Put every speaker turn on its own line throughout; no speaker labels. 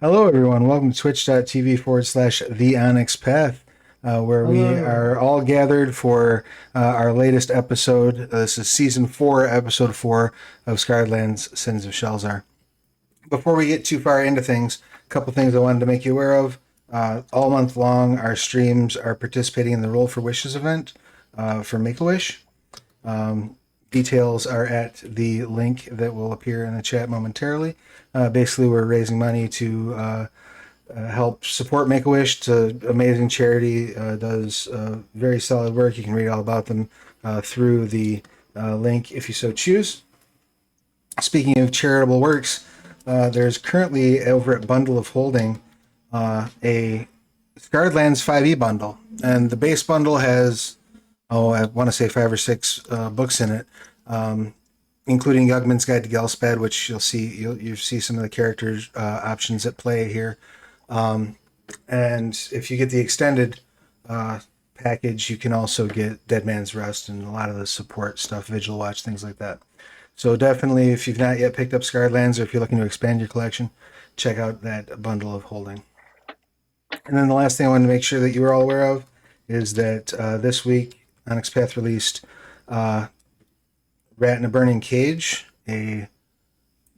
Hello, everyone. Welcome to twitch.tv/the Onyx Path, where we
Hello.
are all gathered for our latest episode. This is season 4, episode 4 of Scarredlands Sins of Shelzar. Before we get too far into things, a couple things I wanted to make you aware of. All month long, our streams are participating in the Roll for Wishes event for Make-A-Wish. Details are at the link that will appear in the chat momentarily. Basically, we're raising money to help support Make-A-Wish. It's an amazing charity, does very solid work. You can read all about them through the link if you so choose. Speaking of charitable works, there's currently over at Bundle of Holding a Scarredlands 5e bundle, and the base bundle has I want to say 5 or 6 books in it, including Yugman's Guide to Gelspad, which you'll see some of the characters options at play here. And if you get the extended package, you can also get Dead Man's Rest and a lot of the support stuff, Vigil Watch, things like that. So definitely, if you've not yet picked up Scarredlands, or if you're looking to expand your collection, check out that bundle of holding. And then the last thing I wanted to make sure that you were all aware of is that this week Onyx Path released Rat in a Burning Cage, a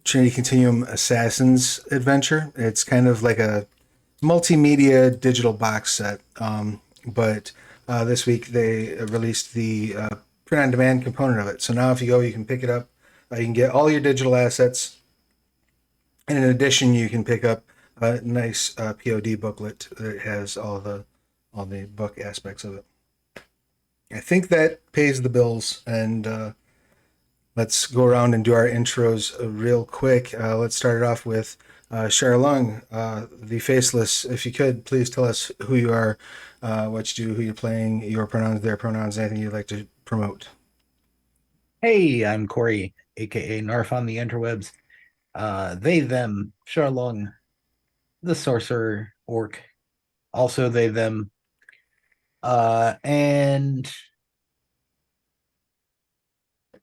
Trinity Continuum Assassins adventure. It's kind of like a multimedia digital box set, but this week they released the print-on-demand component of it. So now if you go, you can pick it up. You can get all your digital assets, and in addition, you can pick up a nice POD booklet that has all the book aspects of it. I think that pays the bills, and let's go around and do our intros real quick. Let's start it off with Charlung, the Faceless. If you could, please tell us who you are, what you do, who you're playing, your pronouns, their pronouns, anything you'd like to promote.
Hey, I'm Corey, aka Narf on the interwebs. They, them, Sharlung, the sorcerer orc. Also they, them. And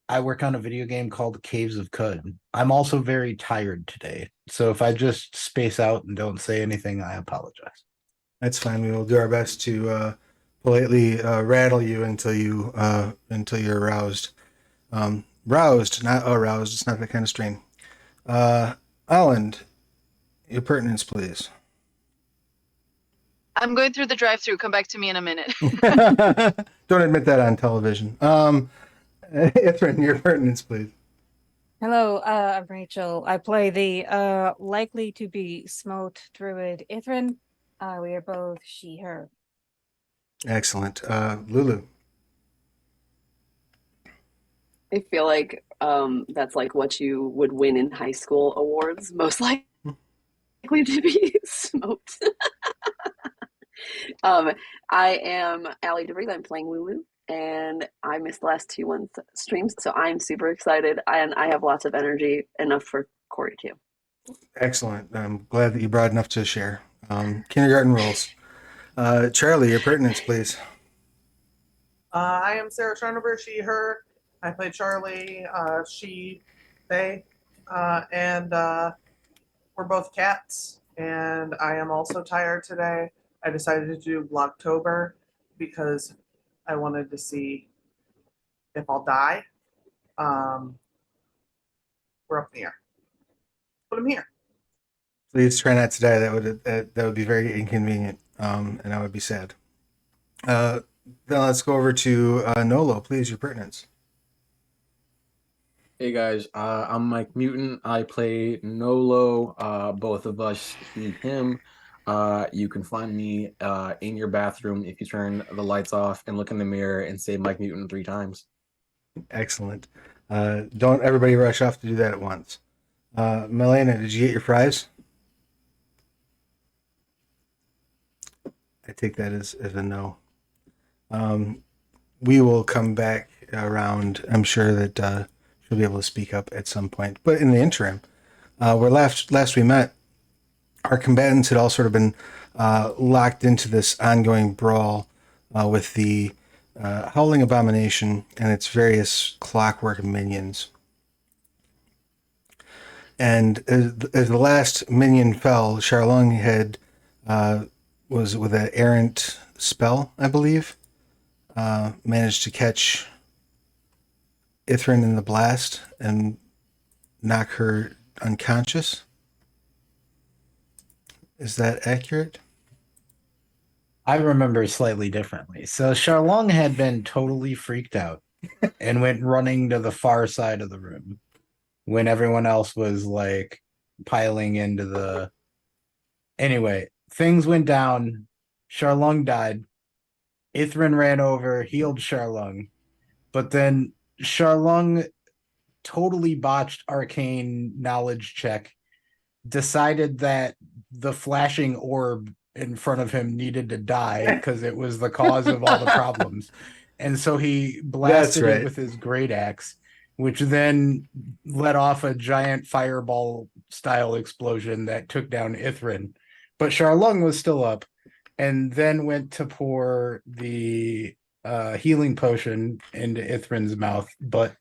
I work on a video game called Caves of Cud. I'm also very tired today. So if I just space out and don't say anything, I apologize.
That's fine. We will do our best to politely rattle you until you're aroused. Roused, not aroused. It's not that kind of strain. Holland, your pertinence, please.
I'm going through the drive-through. Come back to me in a minute.
Don't admit that on television. Ithrin, your pertinence, please.
Hello, I'm Rachel. I play the likely to be smote druid Ithrin. We are both she, her.
Excellent. Lulu.
I feel like that's like what you would win in high school awards, most likely to be smoked. I am Allie DeVries. I'm playing Lulu, and I missed the last 2 streams, so I'm super excited, and I have lots of energy, enough for Corey too.
Excellent. I'm glad that you brought enough to share. Kindergarten rules. Charlie, your pertinence, please.
I am Sarah Chernobyl, she, her. I play Charlie, she, they, and we're both cats. And I am also tired today. I decided to do Vlogtober because I wanted to see if I'll die. We're up in the air, but I'm here.
Please try not to die. That would be very inconvenient, and I would be sad. Then let's go over to Nolo, please. Your pertinence.
Hey guys, I'm Mike Mutant. I play Nolo, both of us, he, him. You can find me in your bathroom if you turn the lights off and look in the mirror and say Mike Mutant 3 times.
Excellent. Don't everybody rush off to do that at once. Milena, did you get your fries? I take that as a no. We will come back around. I'm sure that she'll be able to speak up at some point. But in the interim, where last we met, our combatants had all sort of been locked into this ongoing brawl with the Howling Abomination and its various clockwork minions. And as the last minion fell, Charlong had was with an errant spell, I believe, managed to catch Ithrin in the blast and knock her unconscious. Is that accurate?
I remember slightly differently. So Charlong had been totally freaked out and went running to the far side of the room when everyone else was like piling into the. Anyway, things went down. Charlong died. Ithrin ran over, healed Charlong, but then Charlong totally botched arcane knowledge check, decided that the flashing orb in front of him needed to die because it was the cause of all the problems. And so he blasted
right.
it with his great axe, which then let off a giant fireball style explosion that took down Ithrin. But Charlung was still up and then went to pour the healing potion into Ithrin's mouth, but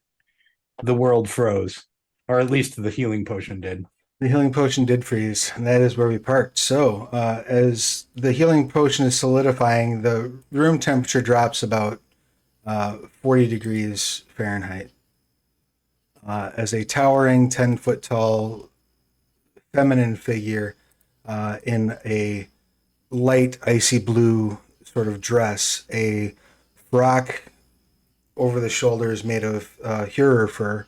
the world froze, or at least the healing potion did.
The healing potion did freeze, and that is where we parked. So, as the healing potion is solidifying, the room temperature drops about 40 degrees Fahrenheit. As a towering 10-foot tall feminine figure in a light icy blue sort of dress, a frock over the shoulders made of Hurer fur,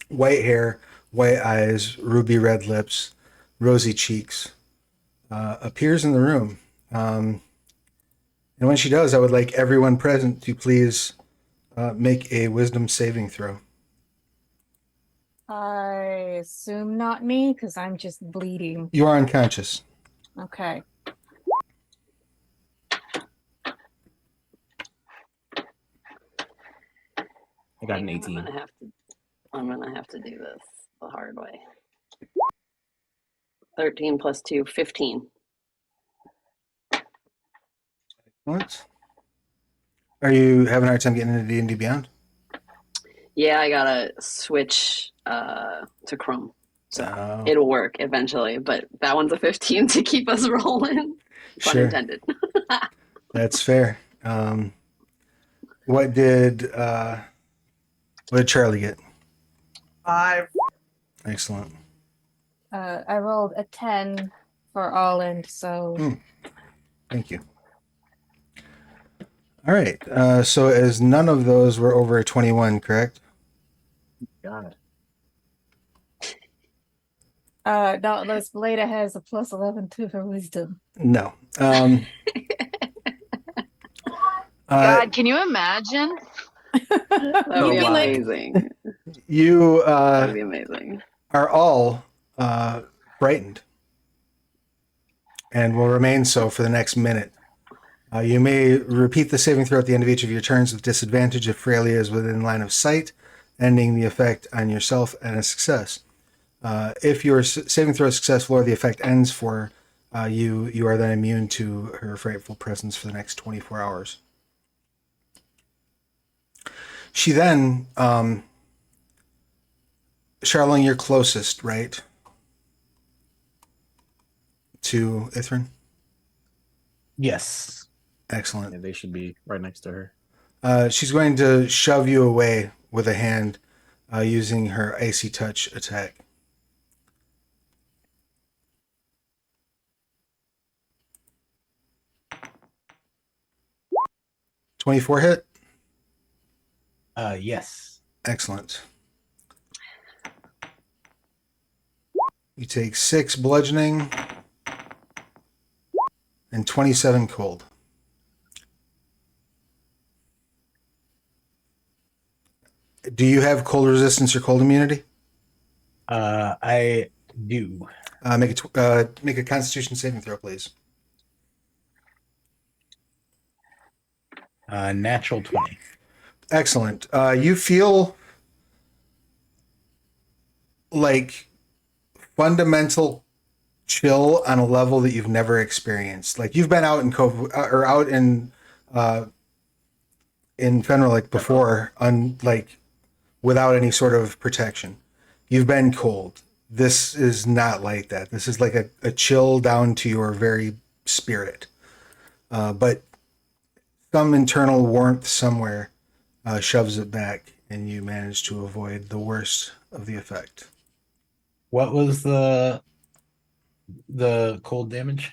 white hair, white eyes, ruby red lips, rosy cheeks, appears in the room. And when she does, I would like everyone present to please make a wisdom saving throw.
I assume not me, because I'm just bleeding.
You are unconscious.
Okay.
I got an 18.
I'm gonna have to do this the hard way. 13 plus 2, 15.
What? Are you having a hard time getting into D&D Beyond?
Yeah, I gotta switch to Chrome. So
Oh,
it'll work eventually, but that one's a 15 to keep us rolling. Pun
sure.
intended.
That's fair. What did Charlie get?
5.
Excellent.
I rolled a 10 for all in, so
Thank you. All right. So as none of those were over a 21, correct?
Got it.
no, this Beleda has a plus 11 to her wisdom.
No.
God, can you imagine?
That would
You'd
be
be like-
amazing.
You
That would be amazing.
are all frightened and will remain so for the next minute. You may repeat the saving throw at the end of each of your turns with disadvantage if Freya is within line of sight, ending the effect on yourself and a success. If your saving throw is successful or the effect ends for you, you are then immune to her frightful presence for the next 24 hours. She then, Charlene, you're closest, right? To Ithrin?
Yes.
Excellent.
Yeah, they should be right next to her.
She's going to shove you away with a hand using her icy touch attack. $24 hit?
Yes.
Excellent. You take 6 bludgeoning and 27 cold. Do you have cold resistance or cold immunity?
I do.
Make a Constitution saving throw, please.
Natural 20.
Excellent. You feel like fundamental chill on a level that you've never experienced. Like you've been out in or out in Fenric before, without any sort of protection. You've been cold. this is not like that. This is like a chill down to your very spirit. But some internal warmth somewhere shoves it back, and you manage to avoid the worst of the effect.
What was the cold damage?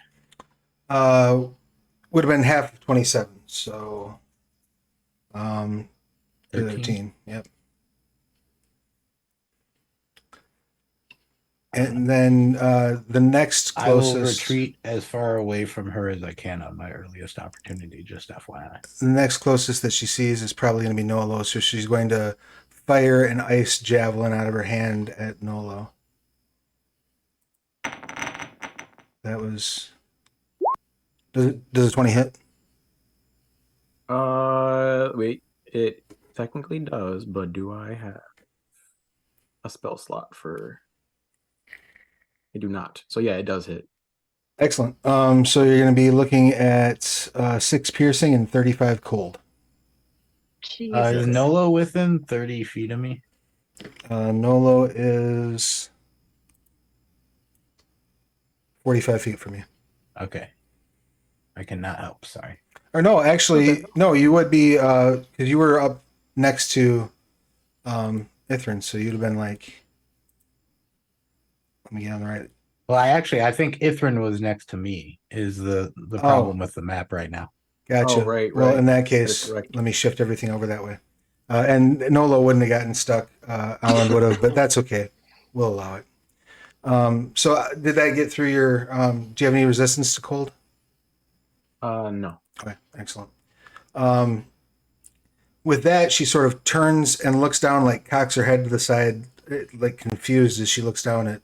Would have been half of 27, so
13?
13. Yep. And then the next
I will
closest,
retreat as far away from her as I can on my earliest opportunity, just FYI.
the next closest that she sees is probably going to be Nolo. So she's going to fire an ice javelin out of her hand at Nolo. That was. Does a 20 hit?
Wait, it technically does, but do I have a spell slot for? I do not. So yeah, it does hit.
Excellent. So you're going to be looking at 6 piercing and 35 cold.
Jesus.
Is Nolo within 30 feet of me?
Nolo is 45 feet from you.
Okay. I cannot help, sorry.
Or no, actually, no, you would be, because you were up next to Ithrin, so you'd have been like, let me get on the right.
Well, I think Ithrin was next to me, is the problem with the map right now.
Gotcha.
Oh, right,
Well,
right.
in that
That is
case,
correct.
let me shift everything over that way. And Nolo wouldn't have gotten stuck. Alan would have, but that's okay. We'll allow it. So did that get through your, do you have any resistance to cold?
No.
Okay, excellent. With that, she sort of turns and looks down, like cocks her head to the side, like confused as she looks down at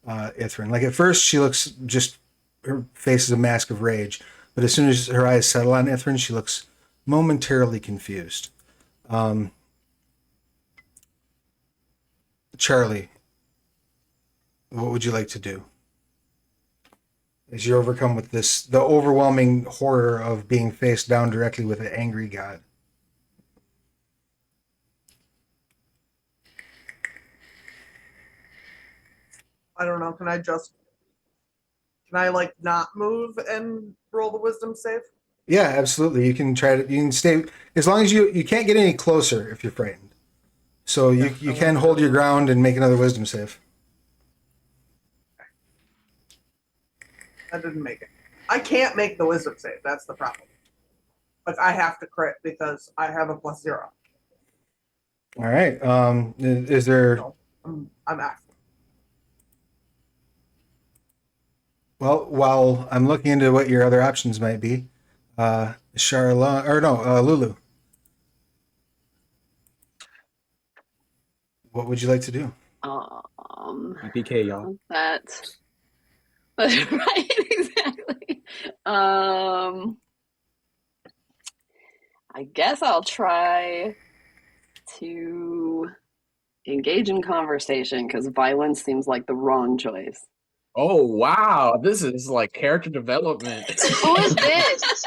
Ithrin. Like at first, she looks just, her face is a mask of rage, but as soon as her eyes settle on Ithrin, she looks momentarily confused. Charlie, what would you like to do? As you're overcome with this, the overwhelming horror of being faced down directly with an angry god.
I don't know. Can I like not move and roll the wisdom save?
Yeah, absolutely. You can try to. You can stay as long as you can't get any closer if you're frightened. So you can hold your ground and make another wisdom save.
I didn't make it. I can't make the wisdom save. That's the problem. Like I have to crit because I have a +0.
All right. Is there?
No, I'm asking.
Well, while I'm looking into what your other options might be, Charlotte or no, Lulu. What would you like to do?
PK, y'all.
That. Right, exactly. I guess I'll try to engage in conversation because violence seems like the wrong choice.
Oh wow, this is like character development.
Who is this?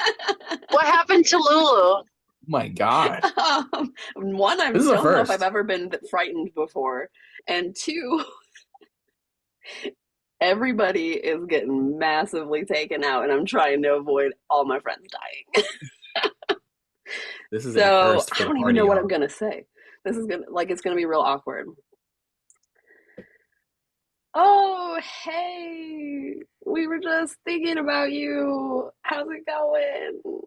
What happened to Lulu?
My God.
One, I
This is a
don't know if
first.
I've ever been frightened before, and two, everybody is getting massively taken out, and I'm trying to avoid all my friends dying.
This is a
So
first for
I
the
don't even
party,
know what
y'all.
I'm gonna say. This is it's gonna be real awkward. Oh, hey, we were just thinking about you. How's it going?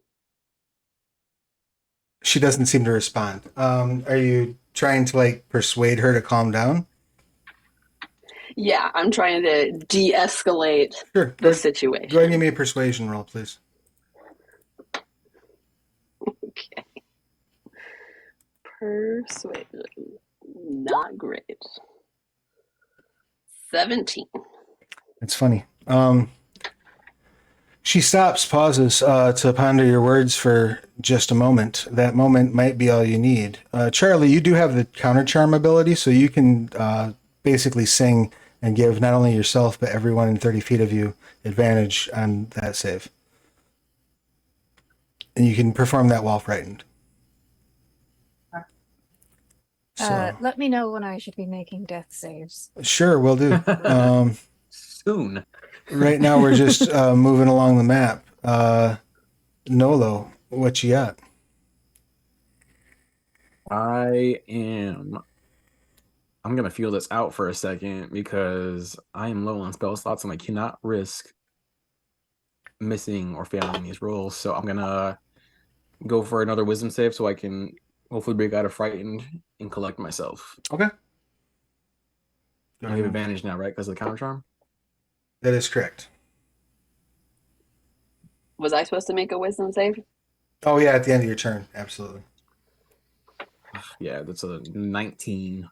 She doesn't seem to respond. Are you trying to like persuade her to calm down?
Yeah, I'm trying to de-escalate
Sure.
the situation.
Go ahead and give me a persuasion roll, please.
Okay. Persuasion. Not great. 17.
It's funny. She stops, pauses to ponder your words for just a moment. That moment might be all you need. Charlie, you do have the counter charm ability, so you can basically sing and give not only yourself but everyone in 30 feet of you advantage on that save. And you can perform that while frightened. So
Let me know when I should be making death saves.
sure, we'll do.
Soon.
Right now we're just moving along the map. Nolo, what you got?
I'm gonna feel this out for a second because I am low on spell slots and I cannot risk missing or failing these rolls. So I'm gonna go for another wisdom save so I can hopefully break out of frightened and collect myself.
Okay.
I have advantage now, right? Because of the counter charm?
That is correct.
Was I supposed to make a wisdom save?
Oh yeah, at the end of your turn, absolutely.
Yeah, that's a 19.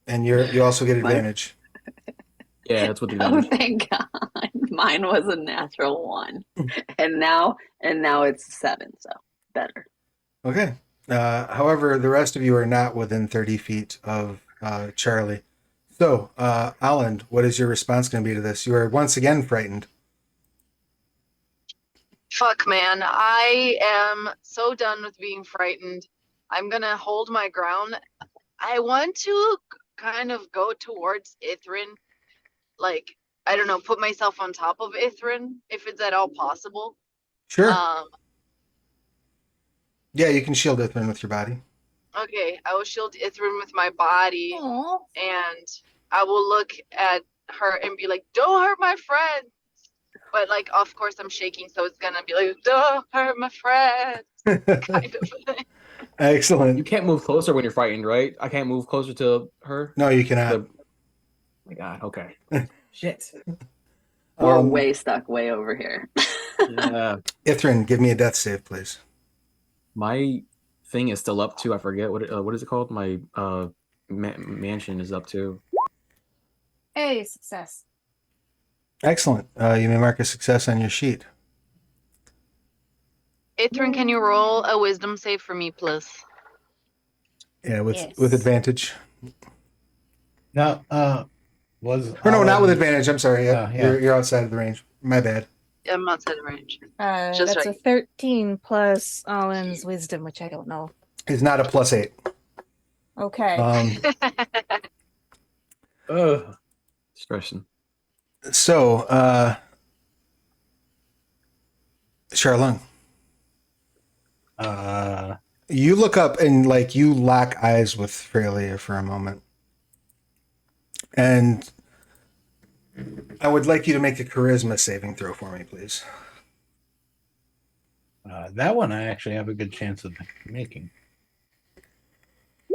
And you also get advantage.
Yeah, that's what the
Oh,
advantage.
thank God. Mine was a natural 1. And now it's 7, so better.
Okay. However, the rest of you are not within 30 feet of Charlie. So, Alan, what is your response going to be to this? You are once again frightened.
Fuck, man. I am so done with being frightened. I'm gonna hold my ground. I want to kind of go towards Ithrin. Like, I don't know, put myself on top of Ithrin, if it's at all possible.
Sure.
Um,
Yeah, you can shield Ithrin with your body.
okay, I will shield Ithrin with my body,
Aw.
and I will look at her and be like, don't hurt my friend. But, like, of course, I'm shaking, so it's gonna be like, don't hurt my friend, kind of thing.
You
Excellent.
can't move closer when you're frightened, right? I can't move closer to her.
No, you cannot.
Oh my God. Okay. Shit.
We're way stuck way over here.
Yeah.
Ithrin, give me a death save, please.
My thing is still up to. I forget what is it called. My mansion is up to.
Hey, success.
Excellent. You may mark a success on your sheet.
Ithrin, can you roll a wisdom save for me, please?
Yeah, with
Yes.
advantage.
No,
Or no, not with advantage. I'm sorry. Yeah,
yeah.
You're outside of the range. My bad.
I'm outside of range.
That's
right.
a 13 plus Alan's wisdom, which I don't know.
It's not a +8.
Okay.
Ugh. Stressing.
So, Charlung, you look up and like you lock eyes with Freya for a moment. And I would like you to make a charisma saving throw for me, please.
that one I actually have a good chance of making.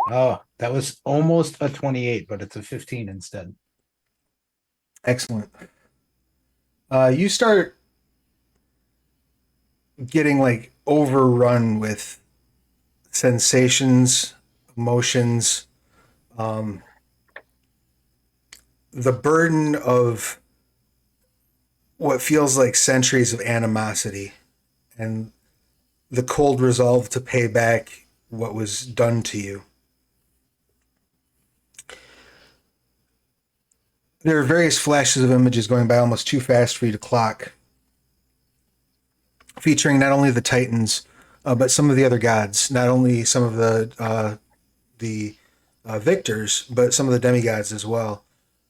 Oh, that was almost a 28, but it's a 15 instead.
Excellent. You start getting like overrun with sensations, emotions, the burden of what feels like centuries of animosity and the cold resolve to pay back what was done to you. There are various flashes of images going by almost too fast for you to clock, featuring not only the Titans, but some of the other gods, not only some of the victors, but some of the demigods as well.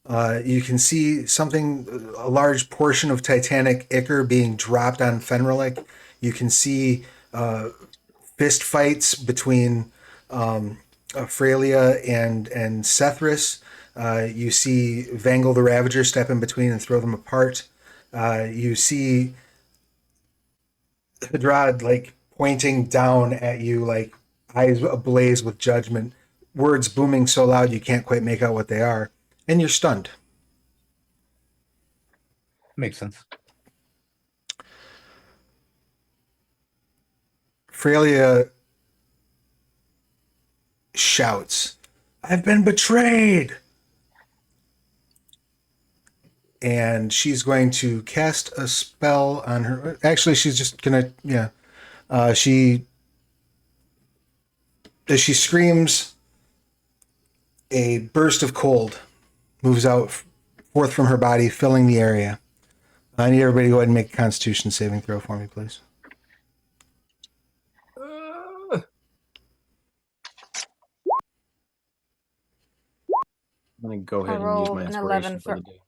You can see a large portion of Titanic ichor being dropped on Fenrilik. You can see fist fights between Freya and Sethris. You see Vangal the Ravager step in between and throw them apart. You see Hadrad like pointing down at you, like eyes ablaze with judgment, words booming so loud you can't quite make out what they are, and you're stunned.
Makes sense.
Freya shouts, "I've been betrayed!" And she's going to cast a spell on her. Actually, she's just gonna, as she screams, a burst of cold moves forth from her body, filling the area. I need everybody to go ahead and make a Constitution saving throw for me, please.
I'm gonna go
I
ahead and use
rolled
my
an
inspiration
11
for
for
the day.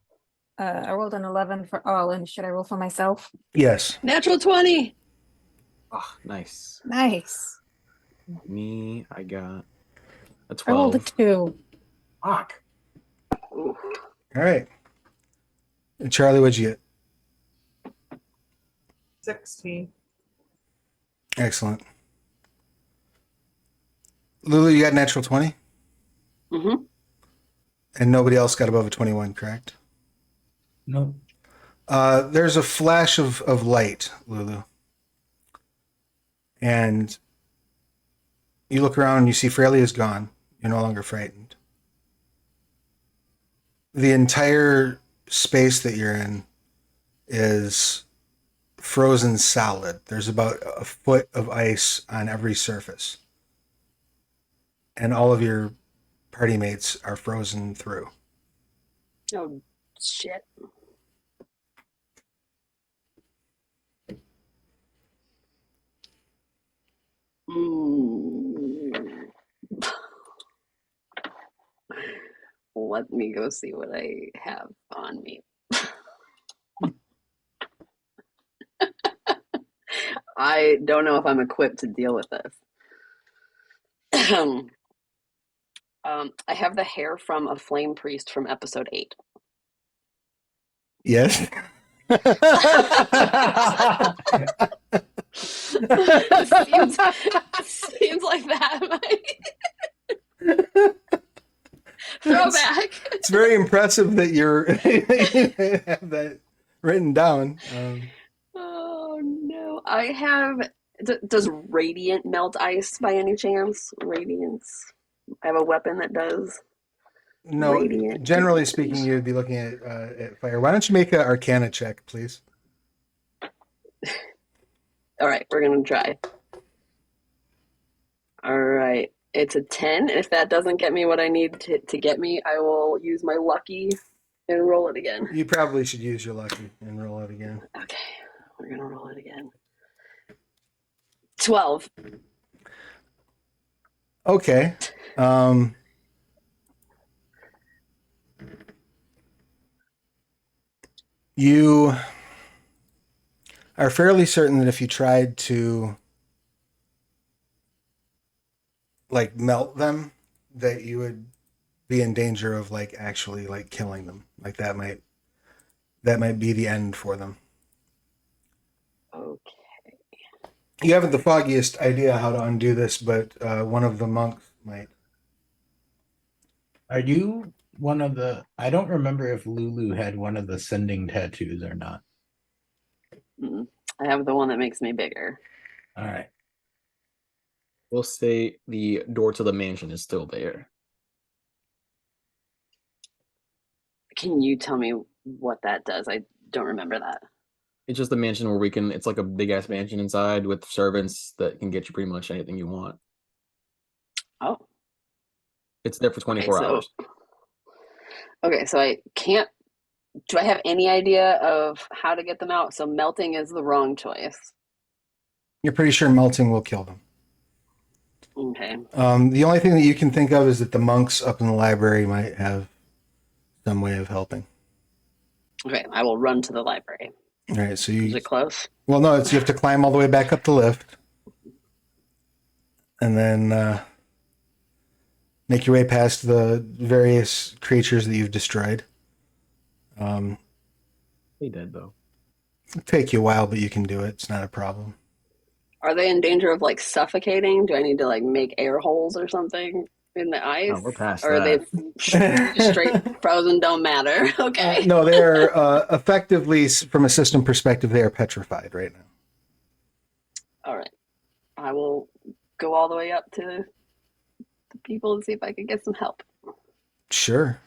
I rolled an 11 for all, and should I roll for myself?
Yes.
Natural 20.
Ah, nice.
Nice.
Me, I got a
I rolled a
12.
2.
Fuck.
Ooh.
All right. And Charlie, what'd you get?
16.
Excellent. Lulu, you got natural 20?
Mm-hmm.
And nobody else got above a 21, correct?
No.
There's a flash of light, Lulu. And you look around and you see Fraley is gone. You're no longer frightened. The entire space that you're in is frozen solid. There's about a foot of ice on every surface. And all of your party mates are frozen through.
Oh, shit. Mm. Let me go see what I have on me. I don't know if I'm equipped to deal with this. I have the hair from a flame priest from episode 8.
Yes.
seems like that. Throwback.
It's very impressive that you have that written down.
Oh no! I have. Does radiant melt ice by any chance? Radiance. I have a weapon that does.
No,
Radiant
generally
damage.
speaking, you'd be looking at fire. Why don't you make an Arcana check, please?
All right, we're gonna try. All right, it's a 10. If that doesn't get me what I need to get me, I will use my lucky and roll it again.
You probably should use your lucky and roll it again.
Okay, we're gonna roll it again. 12.
Okay. You are fairly certain that if you tried to like melt them, that you would be in danger of like actually like killing them. Like that might be the end for them.
Okay.
You haven't the foggiest idea how to undo this, but one of the monks might.
Are you one of the? I don't remember if Lulu had one of the sending tattoos or not.
I have the one that makes me bigger.
All right.
We'll say the door to the mansion is still there.
Can you tell me what that does? I don't remember that.
It's just a mansion where it's like a big ass mansion inside with servants that can get you pretty much anything you want.
Oh.
It's there for 24 hours.
Okay, so I can't. Do I have any idea of how to get them out? So melting is the wrong choice.
You're pretty sure melting will kill them.
Okay.
The only thing that you can think of is that the monks up in the library might have some way of helping.
Okay, I will run to the library.
All right, so
Is it close?
Well, no, you have to climb all the way back up the lift, and then make your way past the various creatures that you've destroyed.
They dead though.
It'll take you a while, but you can do it. It's not a problem.
Are they in danger of like suffocating? Do I need to like make air holes or something in the ice?
No, we're past
or
that.
Are they straight frozen? Don't matter. Okay.
No, they're effectively, from a system perspective, they are petrified right now.
All right. I will go all the way up to the people and see if I can get some help.
Sure.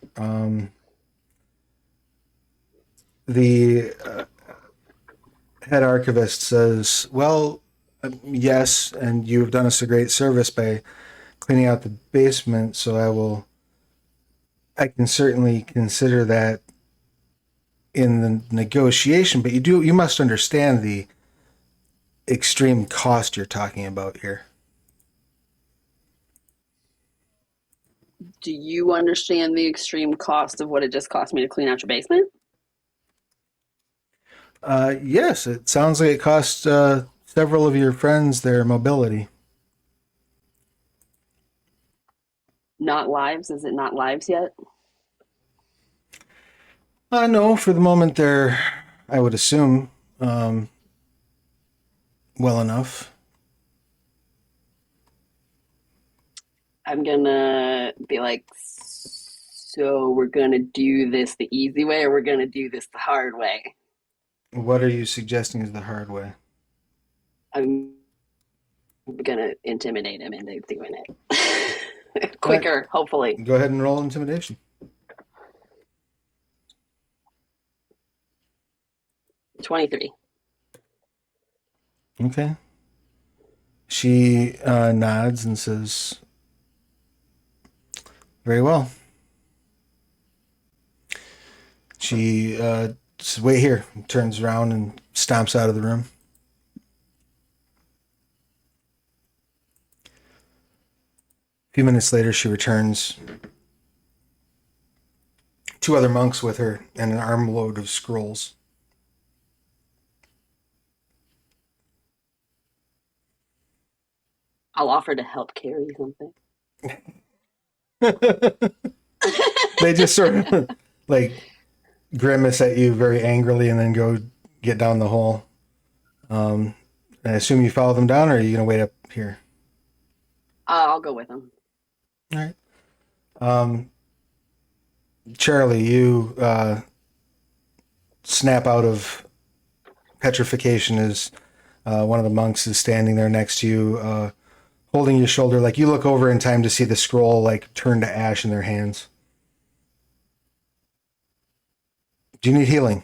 The head archivist says, well, yes, and you've done us a great service by cleaning out the basement, so I can certainly consider that in the negotiation, but you must understand the extreme cost you're talking about here.
Do you understand the extreme cost of what it just cost me to clean out your basement?
Yes, it sounds like it cost several of your friends their mobility.
Not lives? Is it not lives yet?
No, for the moment they're, I would assume, well enough.
I'm gonna be like, so we're gonna do this the easy way, or we're gonna do this the hard way?
What are you suggesting is the hard way?
I'm gonna intimidate him into doing it quicker, hopefully.
Go ahead and roll intimidation.
23.
Okay. She nods and says, "Very well." She says, "Wait here," turns around and stomps out of the room. A few minutes later, she returns. 2 other monks with her and an armload of scrolls.
I'll offer to help carry something.
They just sort of like grimace at you very angrily and then go get down the hole. I assume you follow them down, or are you going to wait up here?
I'll go with him.
All right. Charlie, you snap out of petrification as one of the monks is standing there next to you, holding your shoulder. Like, you look over in time to see the scroll like turn to ash in their hands. Do you need healing?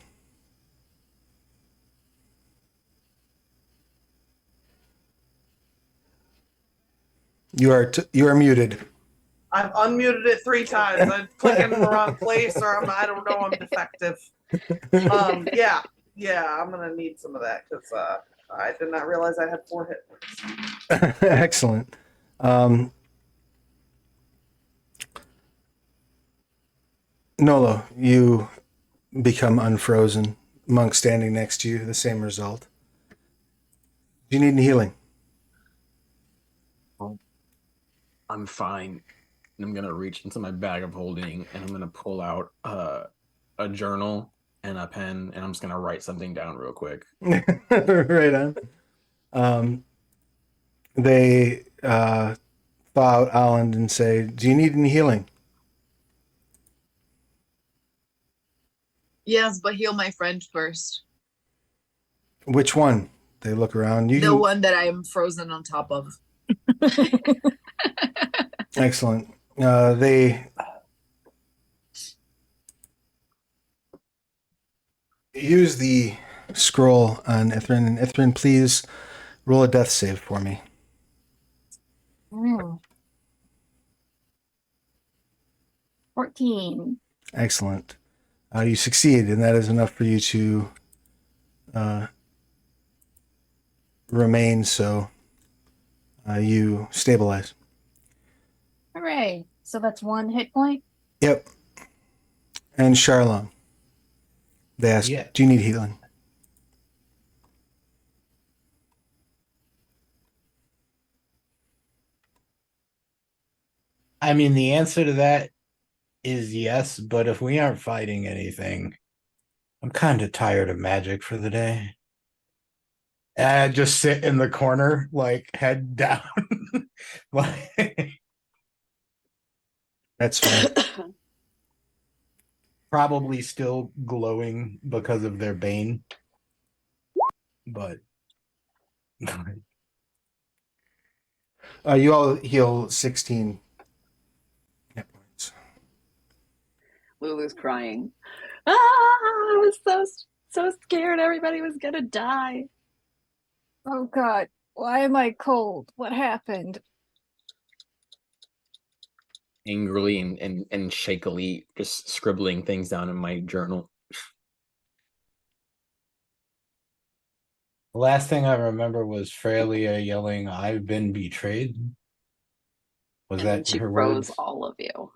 You are muted.
I've unmuted it 3 times. I'm clicking in the wrong place, or I don't know, I'm defective. Yeah, I'm gonna need some of that because I did not realize I had 4 hit points.
Excellent. Nolo, you become unfrozen. Monk standing next to you, the same result. Do you need any healing?
I'm fine. I'm gonna reach into my bag of holding and I'm gonna pull out a journal and a pen and I'm just gonna write something down real quick.
Right on. They thaw out Alland and say, "Do you need any healing?"
Yes, but heal my friend first.
Which one? They look around.
The one that I am frozen on top of.
Excellent. They use the scroll on Ithrin. And Ithrin, please roll a death save for me.
14.
Excellent. You succeed, and that is enough for you to remain so. You stabilize.
Hooray. So that's 1 hit point?
Yep. And Charlon, they ask,
Yeah.
"Do you need healing?"
I mean, the answer to that is yes, but if we aren't fighting anything, I'm kind of tired of magic for the day. And I just sit in the corner, like head down. Like,
That's fine.
probably still glowing because of their bane. But
You all heal 16 hit points.
Lulu's crying. I was so scared everybody was gonna die.
Oh god, why am I cold? What happened?
Angrily and shakily just scribbling things down in my journal.
the last thing I remember was Freya yelling, "I've been betrayed." Was
And
that
she
her
froze
words?
all of you.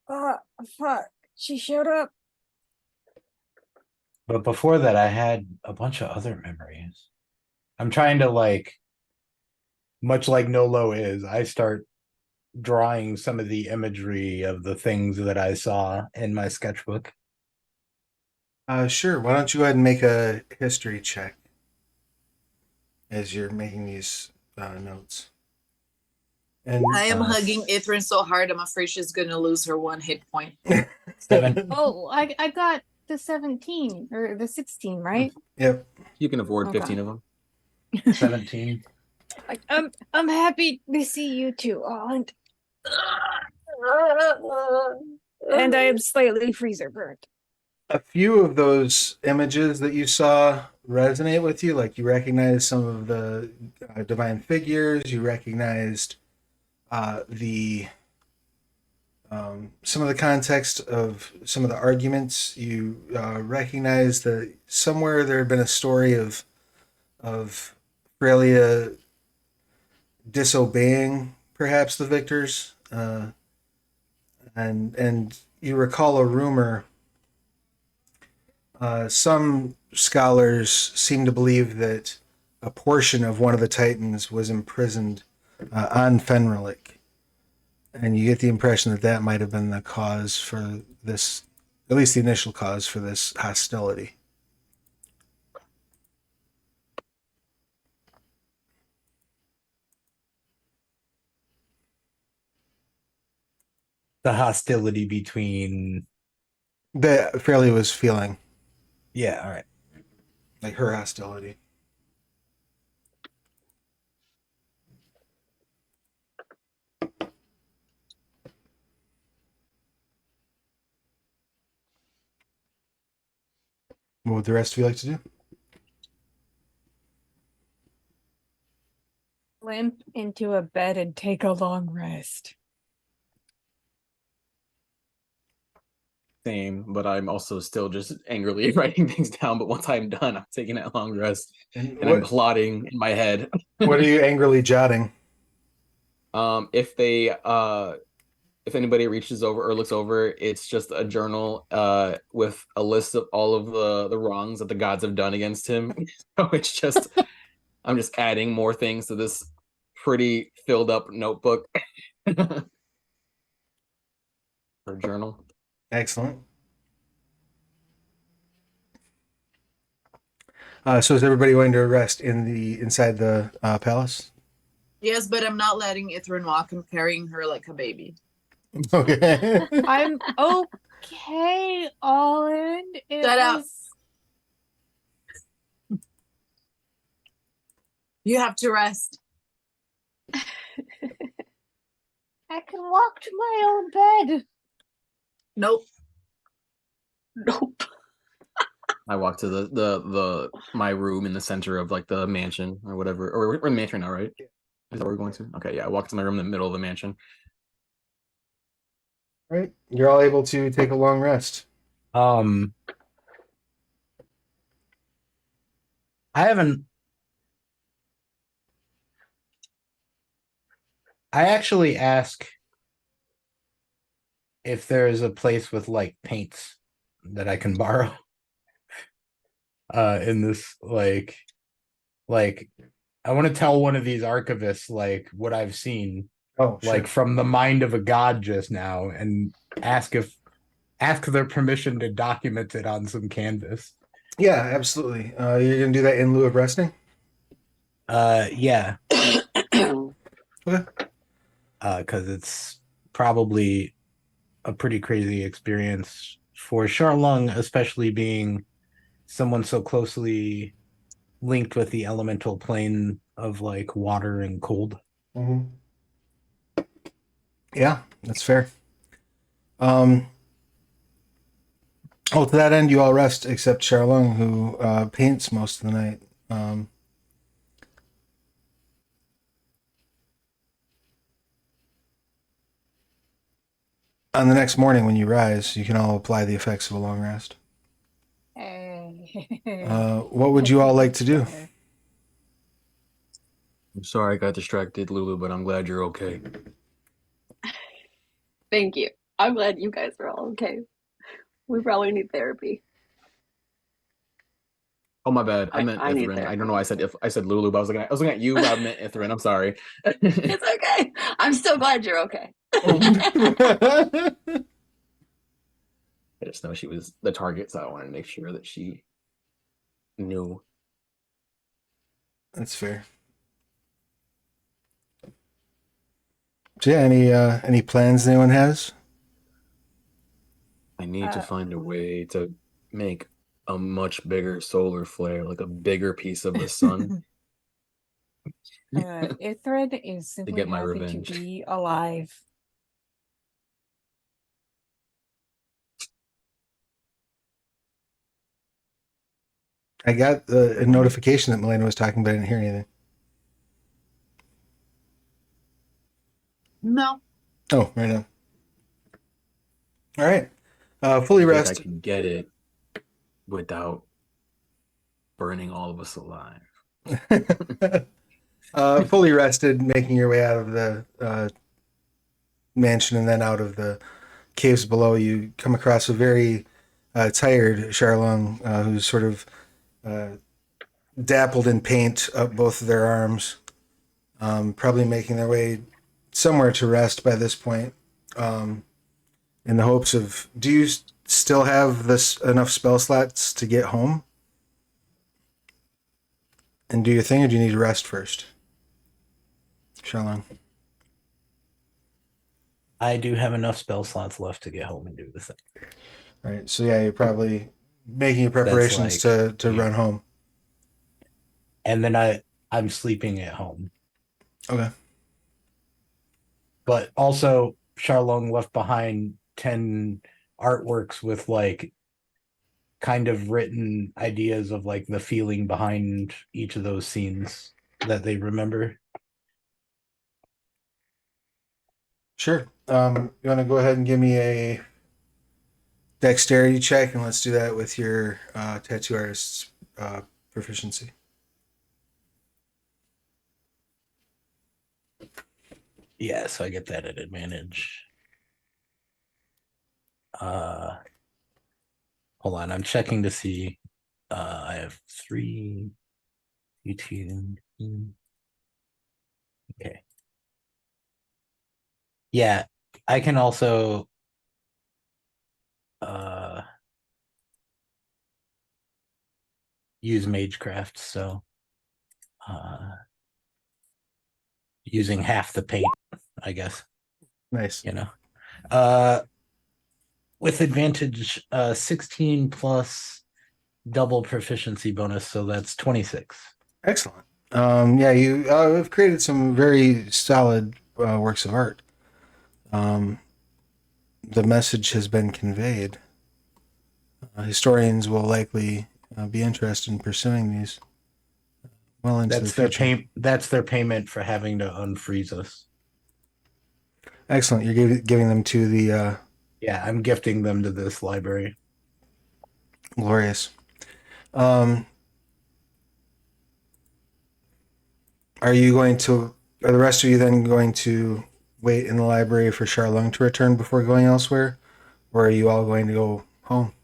Fuck. She showed up.
But before that, I had a bunch of other memories. I'm trying to like, much like Nolo is, I start drawing some of the imagery of the things that I saw in my sketchbook.
Sure. Why don't you go ahead and make a history check as you're making these notes? And
I am hugging Ithrin so hard, I'm afraid she's gonna lose her 1 hit point.
7.
Oh, I got the 17 or the 16, right?
Yep.
You can afford
Okay.
15 of them.
17.
I'm happy to see you too, Aunt. And I am slightly freezer burnt.
A few of those images that you saw resonate with you. Like you recognize some of the divine figures. You recognized the some of the context of some of the arguments. You recognize that somewhere there had been a story of Frelia disobeying perhaps the victors, and you recall a rumor. Some scholars seem to believe that a portion of one of the Titans was imprisoned on Fenrilik, and you get the impression that that might have been the cause for this, at least the initial cause for this hostility.
The hostility between.
That Fairley was feeling,
Yeah, all right.
like her hostility. What would the rest of you like to do?
Limp into a bed and take a long rest.
Same, but I'm also still just angrily writing things down. But once I'm done, I'm taking that long rest
And
and I'm plotting in my head.
what are you angrily jotting?
If they if anybody reaches over or looks over, it's just a journal with a list of all of the wrongs that the gods have done against him. So it's just I'm just adding more things to this pretty filled up notebook or journal.
Excellent. So is everybody going to rest inside the palace?
Yes, but I'm not letting Ithrin walk. I'm carrying her like a baby.
Okay.
I'm okay, Olin.
Shut up. You have to rest.
I can walk to my own bed.
Nope.
Nope.
I walk to the my room in the center of like the mansion or whatever. Or we're in the mansion now, right? Is that where we're going to? Okay, yeah. I walk to my room in the middle of the mansion.
Right. You're all able to take a long rest.
I haven't. I actually ask if there is a place with like paints that I can borrow. In this like I want to tell one of these archivists like what I've seen,
Oh, sure.
like from the mind of a god just now, and ask their permission to document it on some canvas.
Yeah, absolutely. You're gonna do that in lieu of resting?
Yeah.
Okay.
Because it's probably a pretty crazy experience for Charlung, especially being someone so closely linked with the elemental plane of like water and cold.
Mm-hmm. Yeah, that's fair. To that end, you all rest except Charlung, who paints most of the night. On the next morning, when you rise, you can all apply the effects of a long rest. What would you all like to do?
I'm sorry I got distracted, Lulu, but I'm glad you're okay.
Thank you. I'm glad you guys are all okay. We probably need therapy.
Oh my bad. I meant
I need
Ithrin. I
therapy.
don't know. I said Lulu, but I was looking at you. But I meant Ithrin. I'm sorry.
It's okay. I'm so glad you're okay.
I just know she was the target, so I wanted to make sure that she knew.
That's fair. So yeah, any plans anyone has?
I need to
Uh,
find a way to make a much bigger solar flare, like a bigger piece of the sun,
Ithred is
to
simply
get my
happy to
revenge.
be alive.
I got a notification that Melena was talking, but I didn't hear anything.
No.
Oh, right now. All right. Fully
I think I
rest.
can get it without burning all of us alive.
Fully rested, making your way out of the mansion and then out of the caves below. You come across a very tired Charlong who's sort of dappled in paint up both of their arms, probably making their way somewhere to rest by this point, in the hopes of. Do you still have this enough spell slots to get home and do your thing, or do you need to rest first, Charlong?
I do have enough spell slots left to get home and do the thing.
All right. So yeah, you're probably making your preparations
like-
to run home.
And then I'm sleeping at home.
Okay.
But also, Charlong left behind 10 artworks with like kind of written ideas of like the feeling behind each of those scenes that they remember.
Sure. You want to go ahead and give me a dexterity check, and let's do that with your tattoo artist's proficiency.
Yeah, so I get that at advantage. Hold on, I'm checking to see. I have 3, 18. Okay. Yeah, I can also use Magecraft, so using half the paint, I guess.
Nice.
You know. With advantage, 16 plus double proficiency bonus, so that's 26.
Excellent. Yeah, you have created some very solid works of art. The message has been conveyed. Historians will likely be interested in pursuing these well into
That's
the future.
That's their payment for having to unfreeze us.
Excellent. You're giving them to the
Yeah, I'm gifting them to this library.
glorious. Are the rest of you then going to wait in the library for Charlung to return before going elsewhere? Or are you all going to go home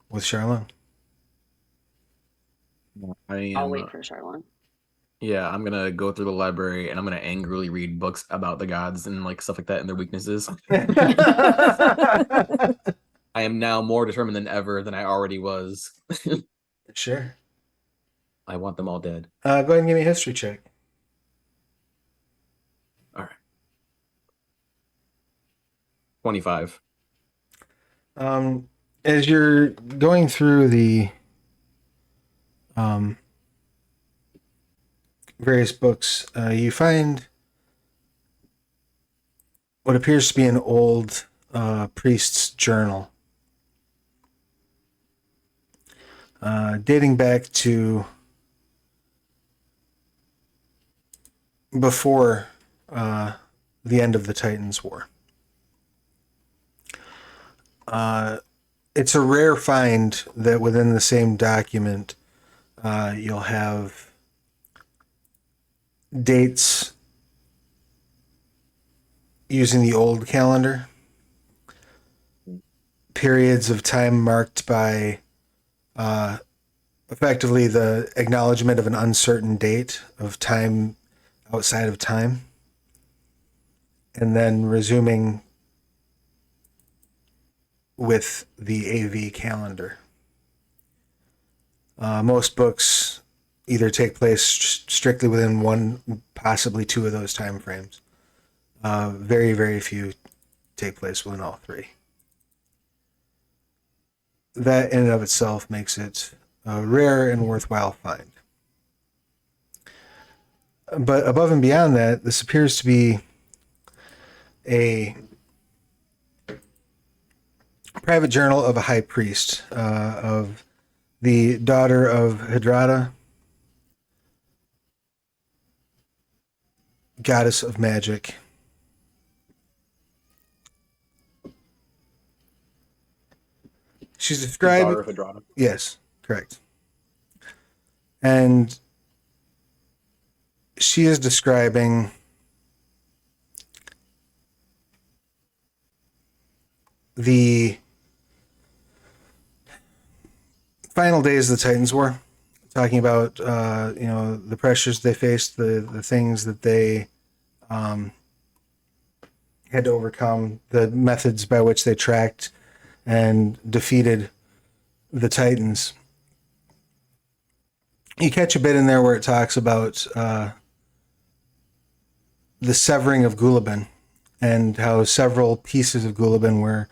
with Charlung?
I'll wait for Charlon.
Yeah, I'm gonna go through the library and I'm gonna angrily read books about the gods and like stuff like that and their weaknesses. I am now more determined than ever than I already was.
Sure.
I want them all dead.
Go ahead and give me a history check.
All right. 25.
As you're going through the various books, you find what appears to be an old priest's journal, dating back to before the end of the Titans War. It's a rare find that within the same document you'll have dates using the old calendar periods of time marked by effectively the acknowledgement of an uncertain date of time outside of time, and then resuming with the AV calendar. Most books either take place strictly within one, possibly two of those time frames. Very, very few take place within all three. That in and of itself makes it a rare and worthwhile find. But above and beyond that, this appears to be a private journal of a high priest, of the daughter of Hydrata, goddess of magic. She's described.
Daughter of Hydrata.
Yes, correct. And she is describing the final days of the Titans War, talking about the pressures they faced, the things that they had to overcome, the methods by which they tracked and defeated the Titans. You catch a bit in there where it talks about the severing of Gulabin and how several pieces of Gulabin were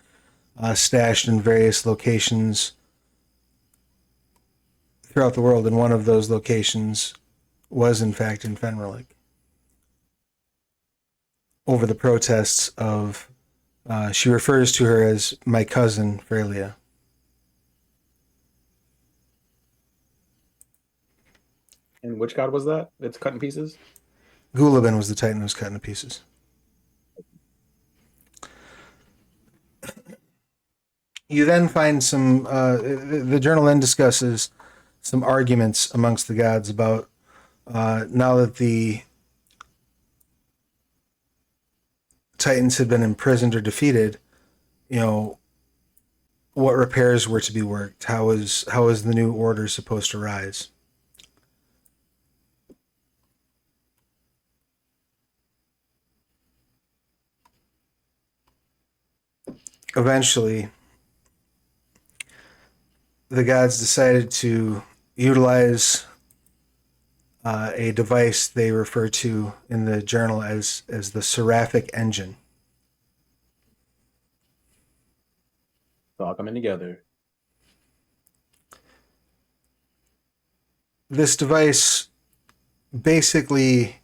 stashed in various locations throughout the world, and one of those locations was in fact in Fenrilig, over the protests of she refers to her as my cousin Frelia.
And which god was that? It's cut in pieces?
Gulabin was the Titan who was cut into pieces. You then find some, the journal then discusses some arguments amongst the gods about now that the Titans had been imprisoned or defeated, what repairs were to be worked. How is the new order supposed to rise? Eventually, the gods decided to utilize a device they refer to in the journal as the seraphic engine.
It's all coming together.
This device basically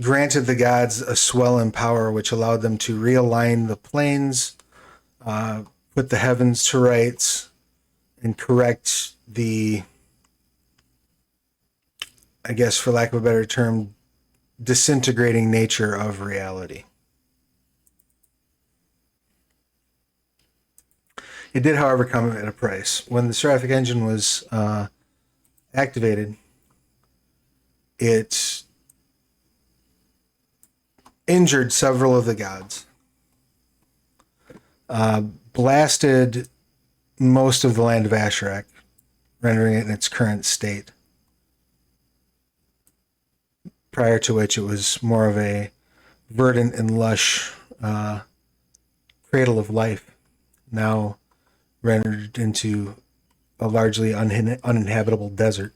granted the gods a swell in power, which allowed them to realign the planes, put the heavens to rights, and correct the, I guess for lack of a better term, disintegrating nature of reality. It did, however, come at a price. When the seraphic engine was activated, it injured several of the gods, blasted most of the land of Asherak, rendering it in its current state, prior to which it was more of a verdant and lush cradle of life, now rendered into a largely uninhabitable desert.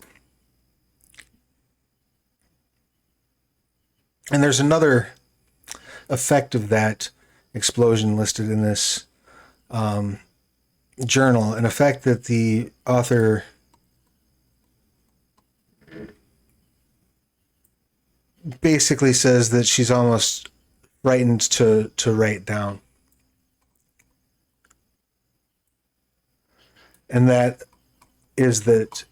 And there's another effect of that explosion listed in this journal, an effect that the author basically says that she's almost frightened to write down. And that is that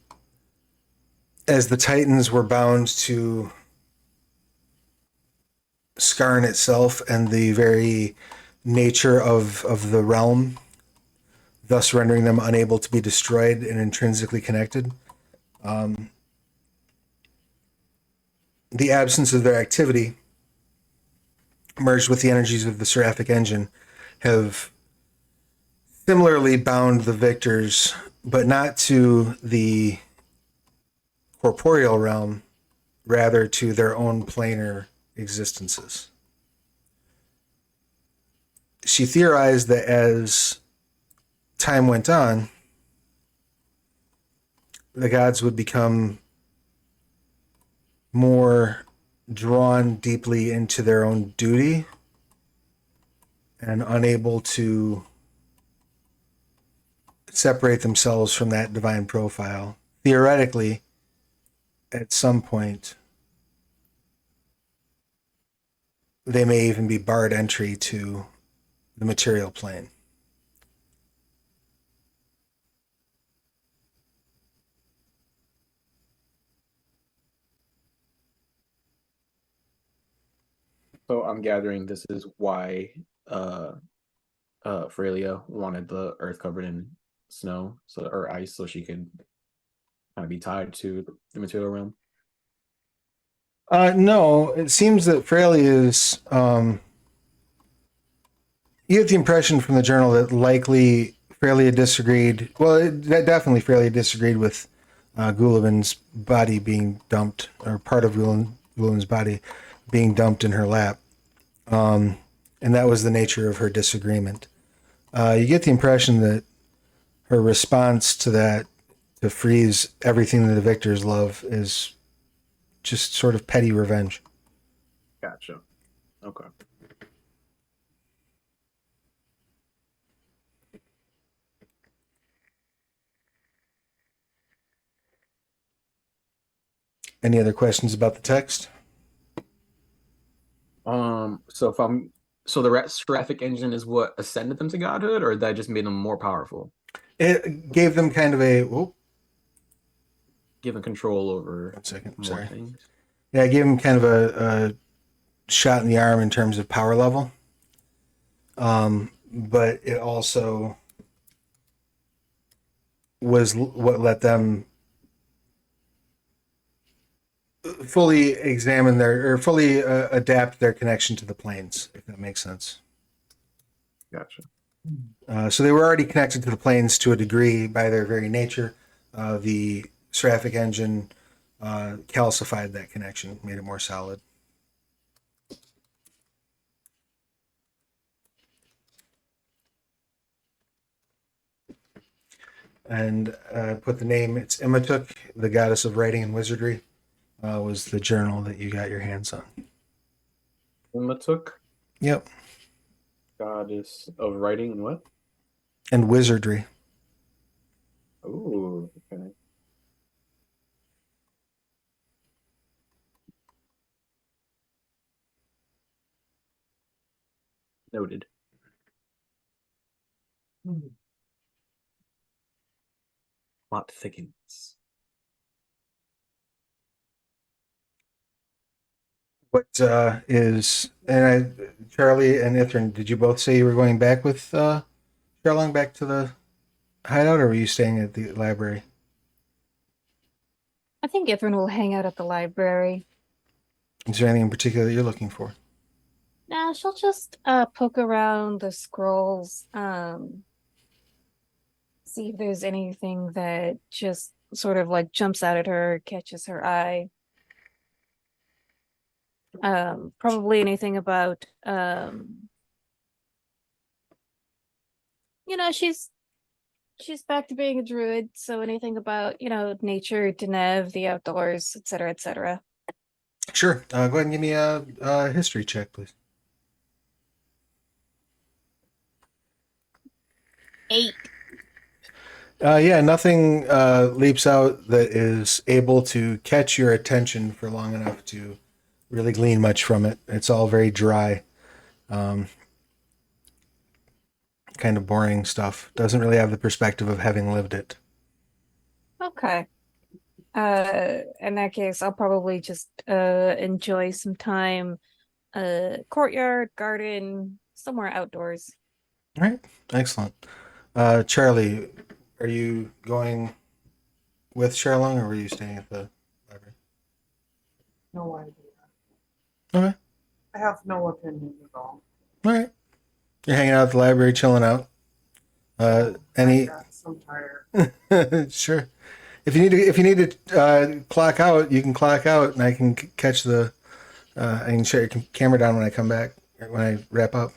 as the Titans were bound to Skarn itself and the very nature of the realm, thus rendering them unable to be destroyed and intrinsically connected, the absence of their activity, merged with the energies of the seraphic engine, have similarly bound the victors, but not to the corporeal realm, rather to their own planar existences. She theorized that as time went on, the gods would become more drawn deeply into their own duty and unable to separate themselves from that divine profile. Theoretically, at some point, they may even be barred entry to the material plane.
So I'm gathering this is why Freya wanted the earth covered in snow, or ice, so she could kind of be tied to the material realm.
No, it seems that Fraley is. You get the impression from the journal that likely Fraley had disagreed. Well, definitely Fraley disagreed with Gulavin's body being dumped, or part of Gulavin's body being dumped in her lap. And that was the nature of her disagreement. You get the impression that her response to that, to freeze everything that the victors love, is just sort of petty revenge.
Gotcha. Okay.
Any other questions about the text?
So the traffic engine is what ascended them to godhood, or that just made them more powerful,
It gave them kind of a
given control over
1 second,
more
sorry.
things.
Yeah, it gave him kind of a shot in the arm in terms of power level. But it also was what let them fully examine fully adapt their connection to the planes, if that makes sense.
Gotcha.
So they were already connected to the planes to a degree by their very nature. The Seraphic engine calcified that connection, made it more solid. And put the name, it's Imatuk, the goddess of writing and wizardry, was the journal that you got your hands on.
Umatuk,
Yep.
goddess of writing and what?
And wizardry.
Ooh, okay. Noted. Plot thickens.
What is, Charlie and Ithrin, did you both say you were going back with Charlong back to the hideout, or were you staying at the library?
I think Ithrin will hang out at the library.
Is there anything in particular that you're looking for?
Nah, she'll just poke around the scrolls, see if there's anything that just sort of like jumps out at her, catches her eye. Probably anything about she's back to being a druid, so anything about, nature, Denev, the outdoors, etc., etc.
Sure. Go ahead and give me a history check, please.
8.
Yeah, nothing leaps out that is able to catch your attention for long enough to really glean much from it. It's all very dry, kind of boring stuff. Doesn't really have the perspective of having lived it.
Okay. In that case, I'll probably just enjoy some time, courtyard, garden, somewhere outdoors.
All right, excellent. Charlie, are you going with Charlong, or were you staying at the library?
No idea.
Okay.
I have no opinion at all.
All right. You're hanging out at the library, chilling out. Any?
I got so tired.
Sure. If you need to clock out, you can clock out, and I can catch the. I can shut your camera down when I come back, when I wrap up.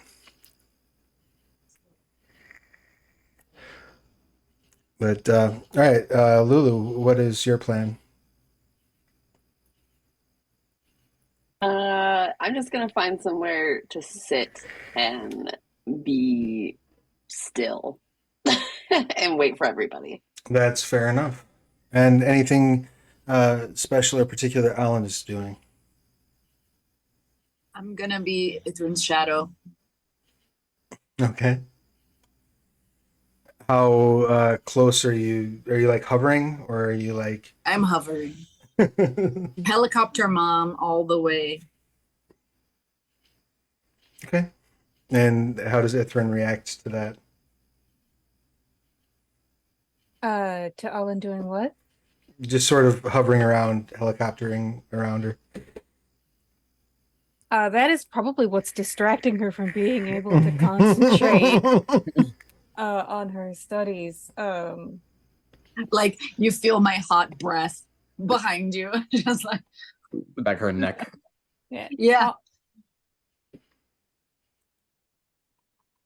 But all right, Lulu, what is your plan?
I'm just gonna find somewhere to sit and be still and wait for everybody.
That's fair enough. And anything special or particular Alan is doing?
I'm gonna be Ithrin's shadow.
Okay. How close are you? Are you like hovering, or are you like?
I'm hovering. Helicopter mom all the way.
Okay. And how does Ithrin react to that?
To Alan doing what?
Just sort of hovering around, helicoptering around her.
That is probably what's distracting her from being able to concentrate on her studies.
Like you feel my hot breath behind you. Just like
The back of her neck.
yeah.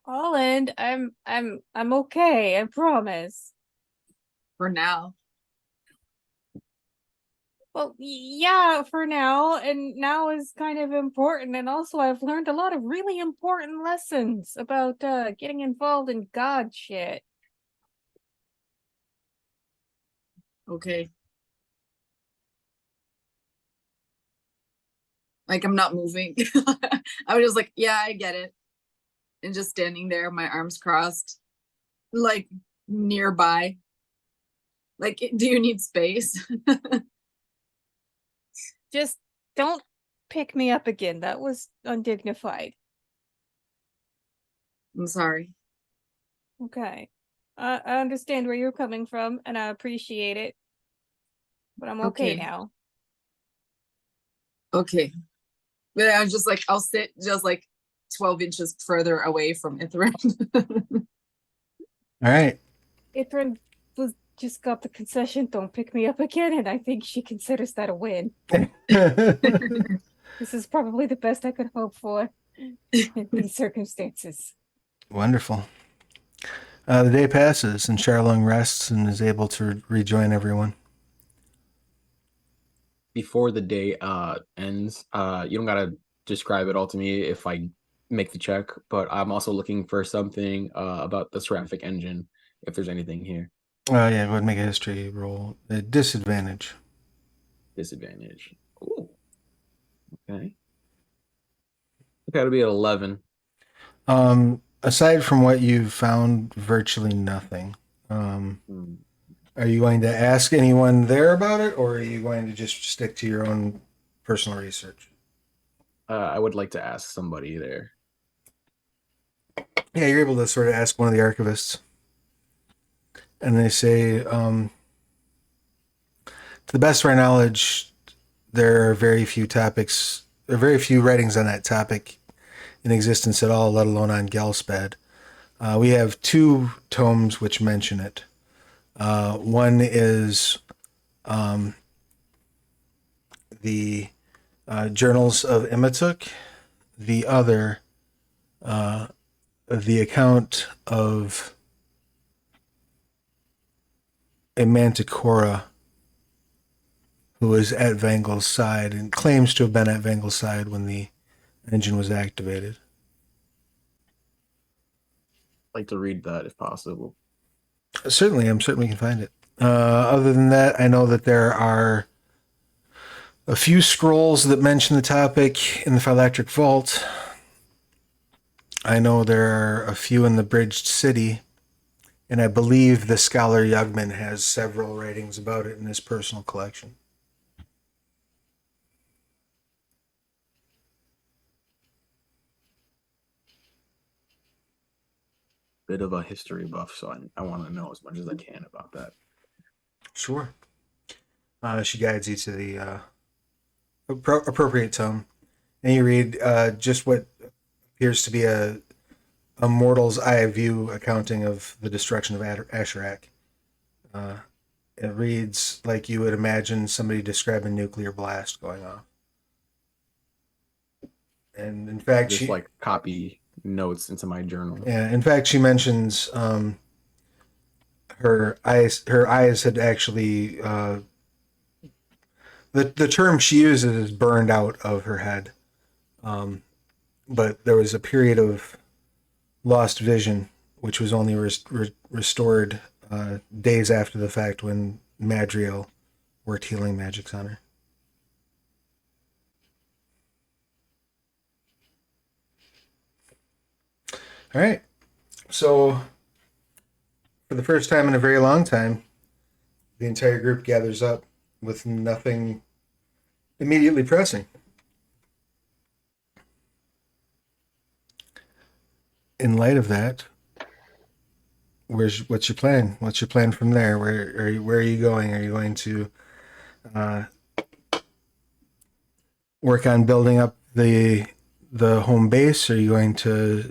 Alan, I'm okay, I promise.
For now.
Well, yeah, for now, and now is kind of important, and also I've learned a lot of really important lessons about getting involved in God shit.
Okay. Like I'm not moving. I was just like, yeah, I get it. And just standing there, my arms crossed, like nearby. Like, do you need space?
Just don't pick me up again. That was undignified.
I'm sorry.
Okay. I understand where you're coming from, and I appreciate it. But I'm okay
Okay.
now.
Okay. But I was just like, I'll sit just like 12 inches further away from Ithrin.
All right.
Ithrin was just got the concession, don't pick me up again, and I think she considers that a win. This is probably the best I could hope for in these circumstances.
Wonderful. The day passes, and Charlong rests and is able to rejoin everyone.
Before the day ends, you don't gotta describe it all to me if I make the check, but I'm also looking for something about the seraphic engine, if there's anything here.
Yeah, go ahead and make a history roll. Disadvantage.
Disadvantage. Ooh. Okay. Okay, it'll be at 11.
Aside from what you've found, virtually nothing. Are you going to ask anyone there about it, or are you going to just stick to your own personal research?
I would like to ask somebody there.
Yeah, you're able to sort of ask one of the archivists. And they say, to the best of our knowledge, there are very few writings on that topic in existence at all, let alone on Gelsped. We have 2 tomes which mention it. One is the Journals of Imatuk. The other, the account of a Manticora who was at Vangel's side and claims to have been at Vangel's side when the engine was activated.
I'd like to read that if possible.
Certainly, I'm certain we can find it. Other than that, I know that there are a few scrolls that mention the topic in the Phylactric Vault. I know there are a few in the Bridged City, and I believe the scholar Yugman has several writings about it in his personal collection.
Bit of a history buff, so I want to know as much as I can about that.
Sure. She guides you to the appropriate tome, and you read just what appears to be a a mortal's eye view accounting of the destruction of Asherak. It reads like you would imagine somebody describe a nuclear blast going off. And in fact,
Just like copy notes into my journal.
Yeah, in fact, she mentions her eyes. Her eyes had actually the term she uses is burned out of her head, but there was a period of lost vision, which was only restored days after the fact when Madriel worked healing magics on her. All right, so for the first time in a very long time, the entire group gathers up with nothing immediately pressing. In light of that, what's your plan? What's your plan from there? Where are you going? Are you going to work on building up the home base? Are you going to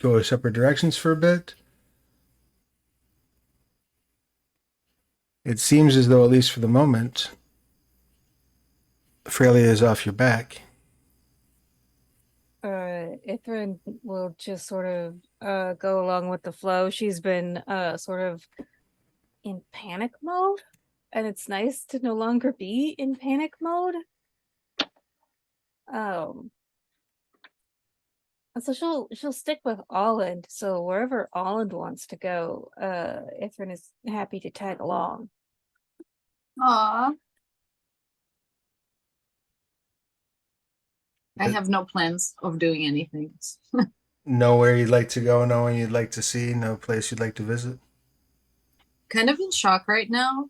go separate directions for a bit? It seems as though, at least for the moment, Freya is off your back.
Ithrin will just sort of go along with the flow. She's been sort of in panic mode, and it's nice to no longer be in panic mode. So she'll stick with Alland. So wherever Alland wants to go, Ithrin is happy to tag along.
Aw. I have no plans of doing anything.
Know where you'd like to go, know where you'd like to see, no place you'd like to visit?
Kind of in shock right now.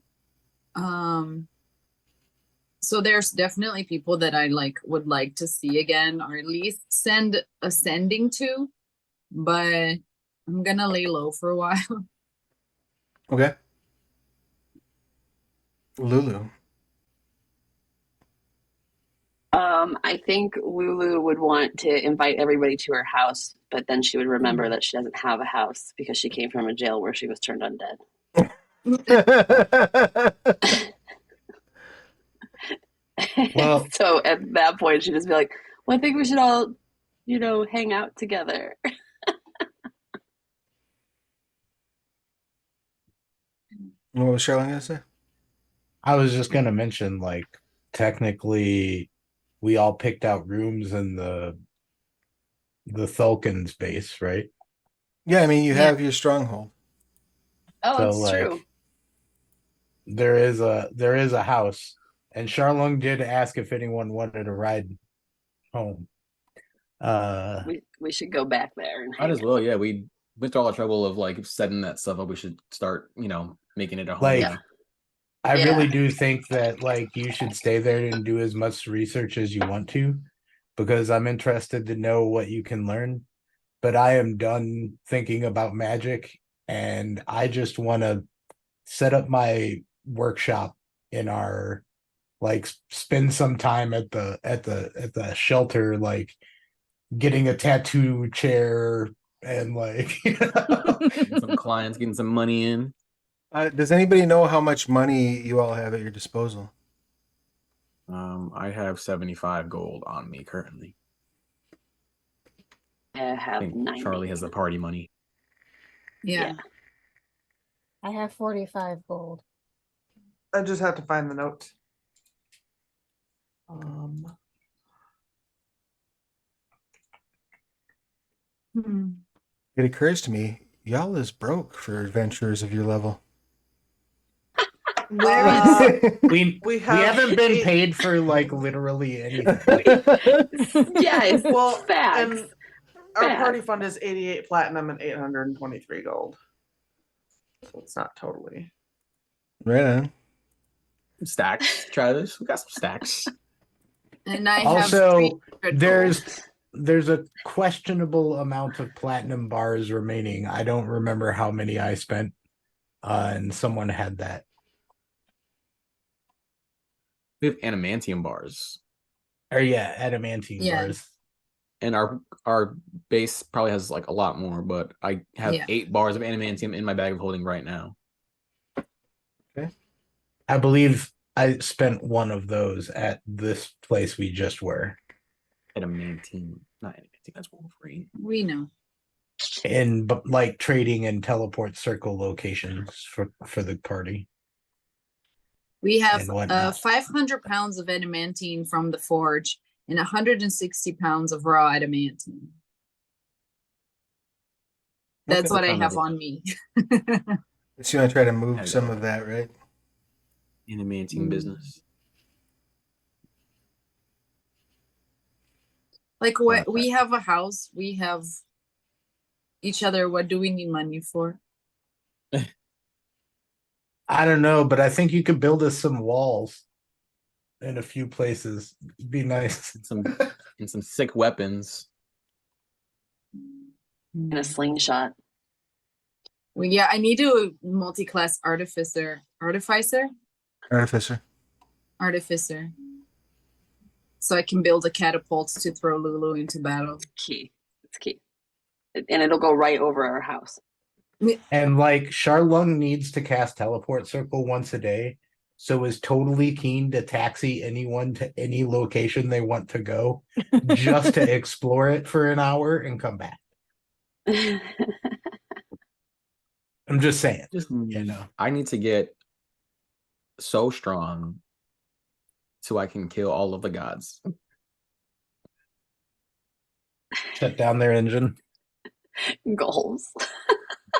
So there's definitely people that I would like to see again, or at least send ascending to, but I'm gonna lay low for a while.
Okay. Lulu.
I think Lulu would want to invite everybody to her house, but then she would remember that she doesn't have a house because she came from a jail where she was turned undead.
Well-
So at that point, she'd just be like, well, I think we should all, hang out together.
What was Charlotte going to say?
I was just gonna mention, technically, we all picked out rooms in the Thulkin's base, right?
Yeah, I mean, you have your stronghold.
Oh,
So,
that's true.
there is a house, and Charlung did ask if anyone wanted to ride home.
We should go back there. And
Might as well, yeah. We went to all the trouble of setting that stuff up. We should start, making it a home.
Like, I really do think that you should stay there and do as much research as you want to, because I'm interested to know what you can learn. But I am done thinking about magic, and I just want to set up my workshop in our spend some time at the shelter, getting a tattoo chair and
some clients getting some money in.
Does anybody know how much money you all have at your disposal?
I have 75 gold on me currently.
I have
think
90.
Charlie has the party money.
Yeah.
I have 45 gold.
I just have to find the note.
It occurs to me, y'all is broke for adventurers of your level.
we
have
haven't been
8
paid for literally anything.
Yes.
Well,
facts.
and our party fund is 88 platinum and 823 gold. So it's not totally.
Right on.
Stacks, Travis. We got some stacks.
And I
Also,
have 300
there's a questionable amount of platinum bars remaining. I don't remember how many I spent, and someone had that.
We have adamantium bars.
Or yeah, adamantine
Yeah.
bars.
and our base probably has like a lot more, but I have
Yeah.
8 bars of adamantium in my bag of holding right now.
I believe I spent one of those at this place we just were.
Adamantium, not adamantium. That's Wolverine.
We know.
In like trading and teleport circle locations for the party.
We have
And whatnot.
500 pounds of adamantine from the forge and 160 pounds of raw adamantine. That's
Okay.
what I
Kind
have
of
on me.
So you want to try to move
I
some
got
of that, right?
adamantium business.
Like what we have a house, we have each other. What do we need money for?
I don't know, but I think you could build us some walls in a few places. It'd be nice.
And some sick weapons.
In a slingshot.
Well, yeah, I need to multi-class artificer.
Artificer.
So I can build a catapult to throw Lulu into battle.
Key. It's key. And it'll go right over our house.
And like Charlung needs to cast teleport circle once a day, so is totally keen to taxi anyone to any location they want to go, just to explore it for an hour and come back. I'm just saying.
Just
You know.
I need to get so strong so I can kill all of the gods.
Shut down their engine.
Goals.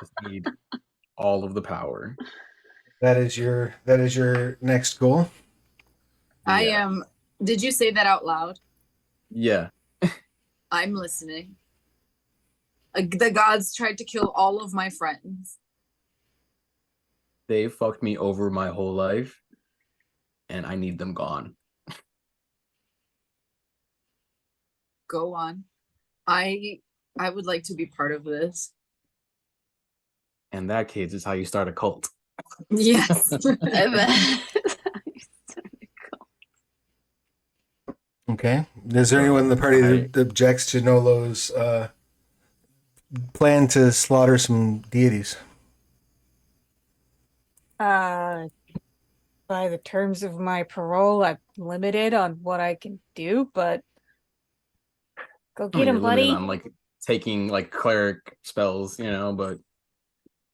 Just need all of the power.
That is your next goal.
I
Yeah.
am. Did you say that out loud?
Yeah.
I'm listening. The gods tried to kill all of my friends.
They fucked me over my whole life, and I need them gone.
Go on. I would like to be part of this.
And that, kids, is how you start a cult.
Yes.
Okay. Is there anyone in the party
I-
that objects to Nolo's plan to slaughter some deities?
By the terms of my parole, I'm limited on what I can do, but go
I
get
mean,
him,
you're limited
buddy.
on like taking like cleric spells, but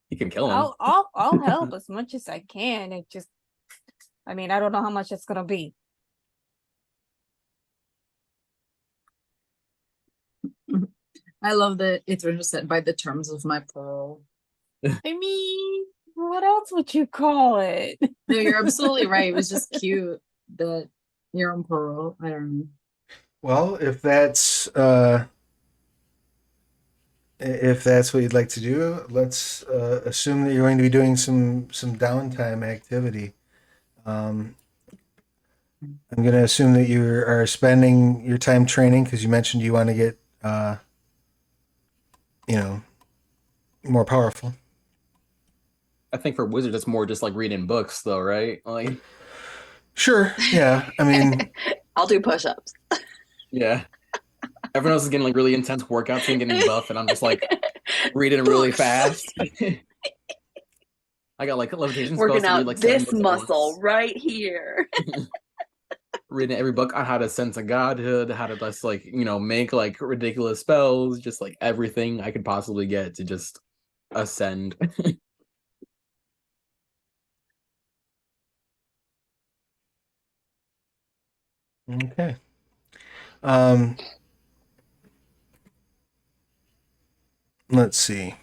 you can kill him.
I'll help as much as I can. It just, I mean, I don't know how much it's gonna be.
I love that it's said by the terms of my parole.
I mean, what else would you call it?
No, you're absolutely right. It was just cute that you're on parole. I don't know.
Well, if that's what you'd like to do, let's assume that you're going to be doing some downtime activity. I'm going to assume that you are spending your time training because you mentioned you want to get more powerful.
I think for wizards, it's more just like reading books, though, right? Like,
Sure. Yeah. I mean,
I'll do push-ups.
yeah. Everyone else is getting like really intense workouts and getting buff, and I'm just like reading really fast. I got like levitation spells
Working
to
out
read like 7
this
books at
muscle
once.
right here.
Reading every book on how to sense a godhood, how to just like make like ridiculous spells, just like everything I could possibly get to just ascend.
okay. Let's see.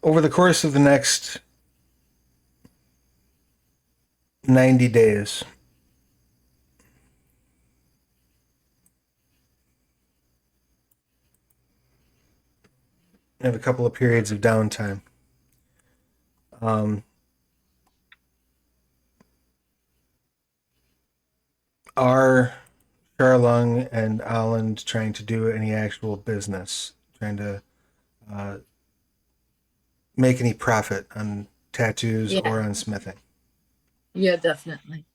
Over the course of the next 90 days, I have a couple of periods of downtime. Are Charlung and Alland trying to do any actual business? Trying to make any profit on tattoos
Yeah.
or on smithing?
Yeah, definitely.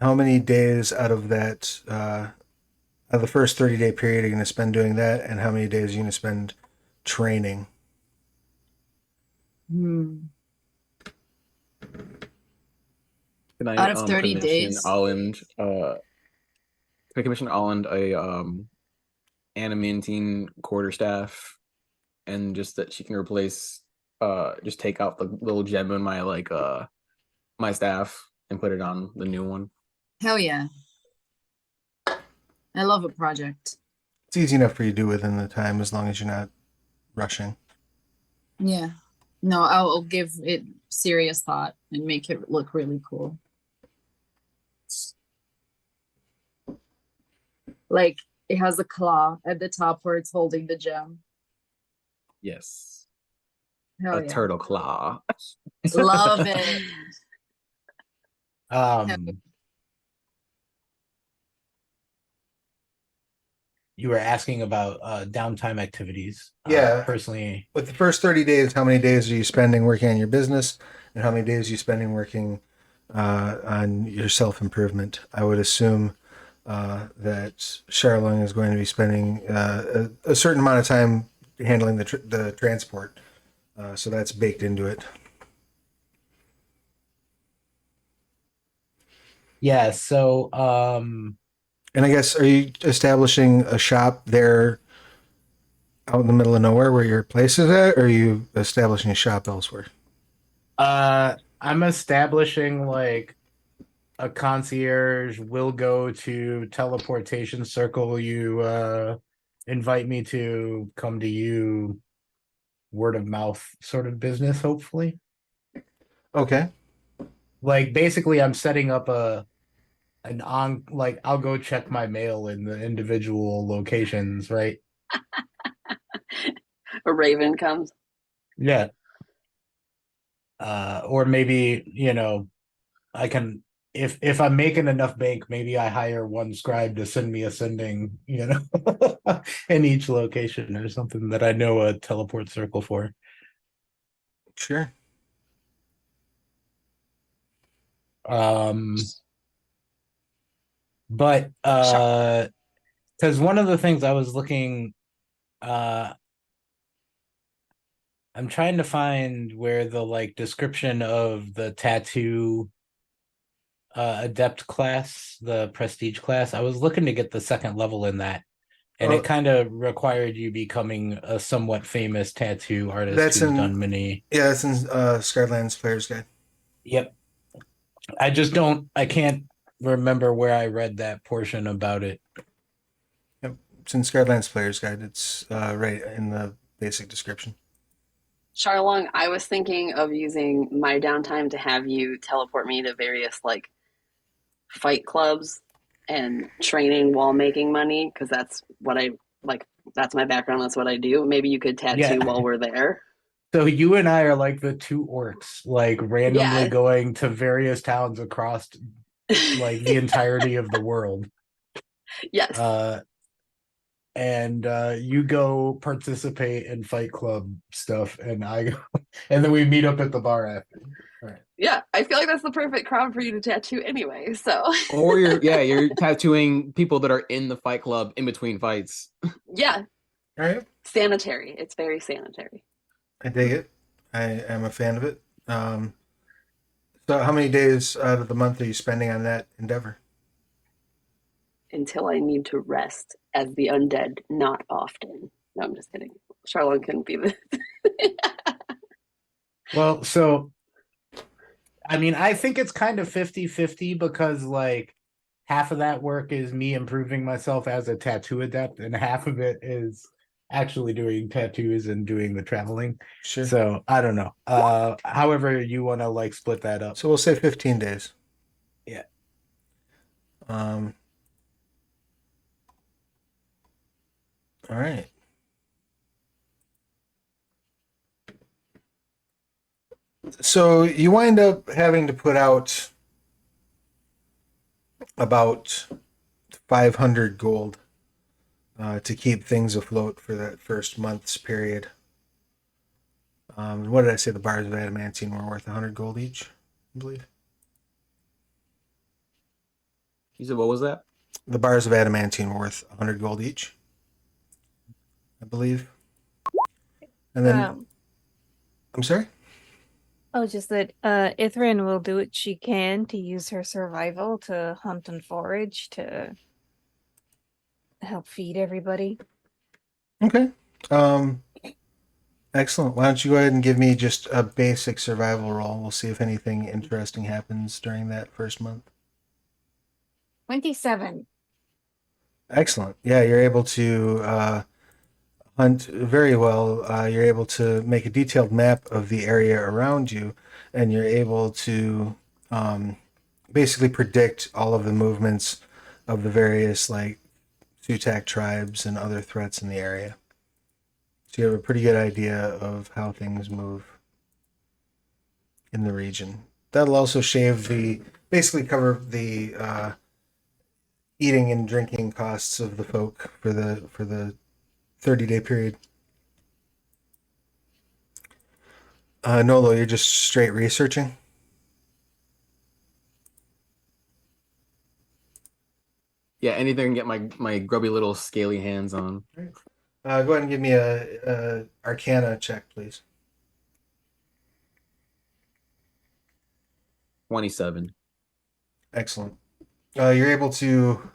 how many days out of that, out of the first 30-day period, are you going to spend doing that, and how many days are you going to spend training?
Hmm.
Can I
Out of 30
commission
days?
Holland? Can I commission Holland a animantine quarterstaff, and just that she can replace just take out the little gem in my my staff and put it on the new one.
Hell yeah. I love a project.
It's easy enough for you to do within the time as long as you're not rushing.
Yeah. No, I'll give it serious thought and make it look really cool. Like it has a claw at the top where it's holding the gem.
Yes,
Hell
a
yeah.
turtle claw.
Love it.
You were asking about downtime activities.
Yeah.
Personally,
With the first 30 days, how many days are you spending working on your business, and how many days are you spending working on your self-improvement? I would assume that Charlong is going to be spending a certain amount of time handling the transport, so that's baked into it.
yeah. So,
And I guess, are you establishing a shop there out in the middle of nowhere where your place is at, or are you establishing a shop elsewhere?
I'm establishing like a concierge will go to teleportation circle you invite me to, come to you, word of mouth sort of business, hopefully.
Okay.
Like basically I'm setting up an on, like I'll go check my mail in the individual locations, right?
A raven comes.
Yeah. Or maybe, I can, if I'm making enough bank, maybe I hire one scribe to send me a sending, in each location or something that I know a teleport circle for.
Sure.
But because one of the things I was looking, uh I'm trying to find where the like description of the tattoo adept class, the prestige class. I was looking to get the second level in that, and it kind of required you becoming a somewhat famous tattoo artist
That's
who's
in
done many.
Yeah, that's in Skyland's Player's Guide.
Yep. I can't remember where I read that portion about it.
Yep, it's in Skyland's Player's Guide. It's right in the basic description.
Charlong, I was thinking of using my downtime to have you teleport me to various like fight clubs and training while making money, because that's what I like. That's my background. That's what I do. Maybe you could tattoo
Yeah.
while we're there.
So you and I are like the two orcs, like randomly
Yeah.
going to various towns across like the entirety of the world.
Yes.
And you go participate in Fight Club stuff, and I go, and then we meet up at the bar after. All right.
Yeah, I feel like that's the perfect crowd for you to tattoo anyway. So.
Or you're tattooing people that are in the fight club in between fights.
Yeah.
All right.
Sanitary. It's very sanitary.
I dig it. I am a fan of it. So how many days out of the month are you spending on that endeavor?
Until I need to rest as the undead, not often. No, I'm just kidding. Charlon couldn't be the.
Well, so I mean, I think it's kind of 50-50 because like half of that work is me improving myself as a tattoo adept, and half of it is actually doing tattoos and doing the traveling.
Sure.
So I don't know. However you want to like split that up.
So we'll say 15 days.
Yeah.
All right. So you wind up having to put out about 500 gold to keep things afloat for that first month's period. What did I say? The bars of adamantine were worth 100 gold each, I believe.
You said what was that?
The bars of adamantine were worth 100 gold each, I believe. And then,
Um,
I'm sorry?
oh, just that Ithrin will do what she can to use her survival to hunt and forage to help feed everybody.
Okay. Excellent. Why don't you go ahead and give me just a basic survival roll? We'll see if anything interesting happens during that first month.
27.
Excellent. Yeah, you're able to hunt very well. You're able to make a detailed map of the area around you, and you're able to basically predict all of the movements of the various like Sutak tribes and other threats in the area. So you have a pretty good idea of how things move in the region. That'll also basically cover the eating and drinking costs of the folk for the 30-day period. Nolo, you're just straight researching?
Yeah, anything to get my grubby little scaly hands on.
Go ahead and give me a Arcana check, please.
27.
Excellent. You're able to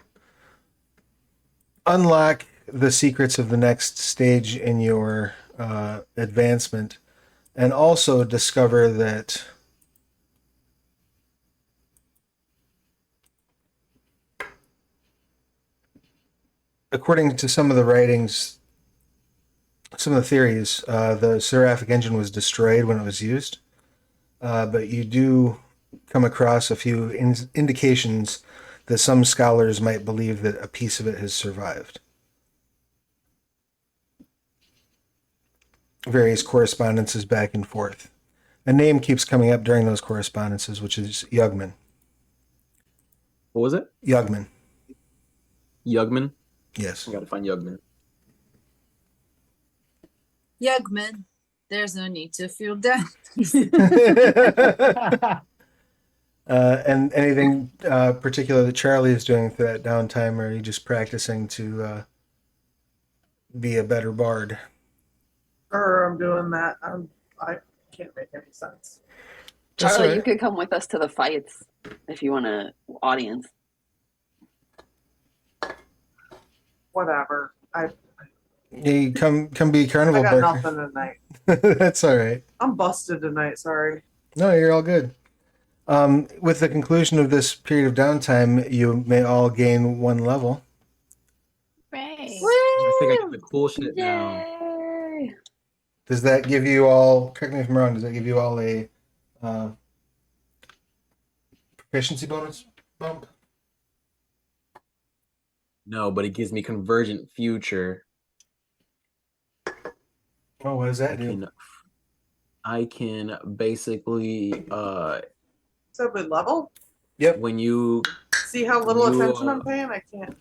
unlock the secrets of the next stage in your advancement, and also discover that according to some of the writings, some of the theories, the seraphic engine was destroyed when it was used, but you do come across a few indications that some scholars might believe that a piece of it has survived. Various correspondences back and forth. A name keeps coming up during those correspondences, which is Yugman.
What was it?
Yugman.
Yugman?
Yes.
I gotta find Yugman.
Yugman, there's no need to feel down.
And anything particular that Charlie is doing for that downtime, or are you just practicing to be a better bard?
I'm doing that. I can't make any sense.
That's
Charlie,
all
you
right.
could come with us to the fights if you want to audience.
Whatever.
You come be
I
carnival
got
barker.
nothing tonight.
That's all right.
I'm busted tonight. Sorry.
No, you're all good. With the conclusion of this period of downtime, you may all gain 1 level.
Right.
I think I get the cool shit now.
Yay!
Does that give you all, correct me if I'm wrong, does that give you all a proficiency bonus bump?
No, but it gives me convergent future.
Oh, what does that do?
I can basically
So good level.
Yep.
when you
See how little
You,
attention I'm paying? I can't.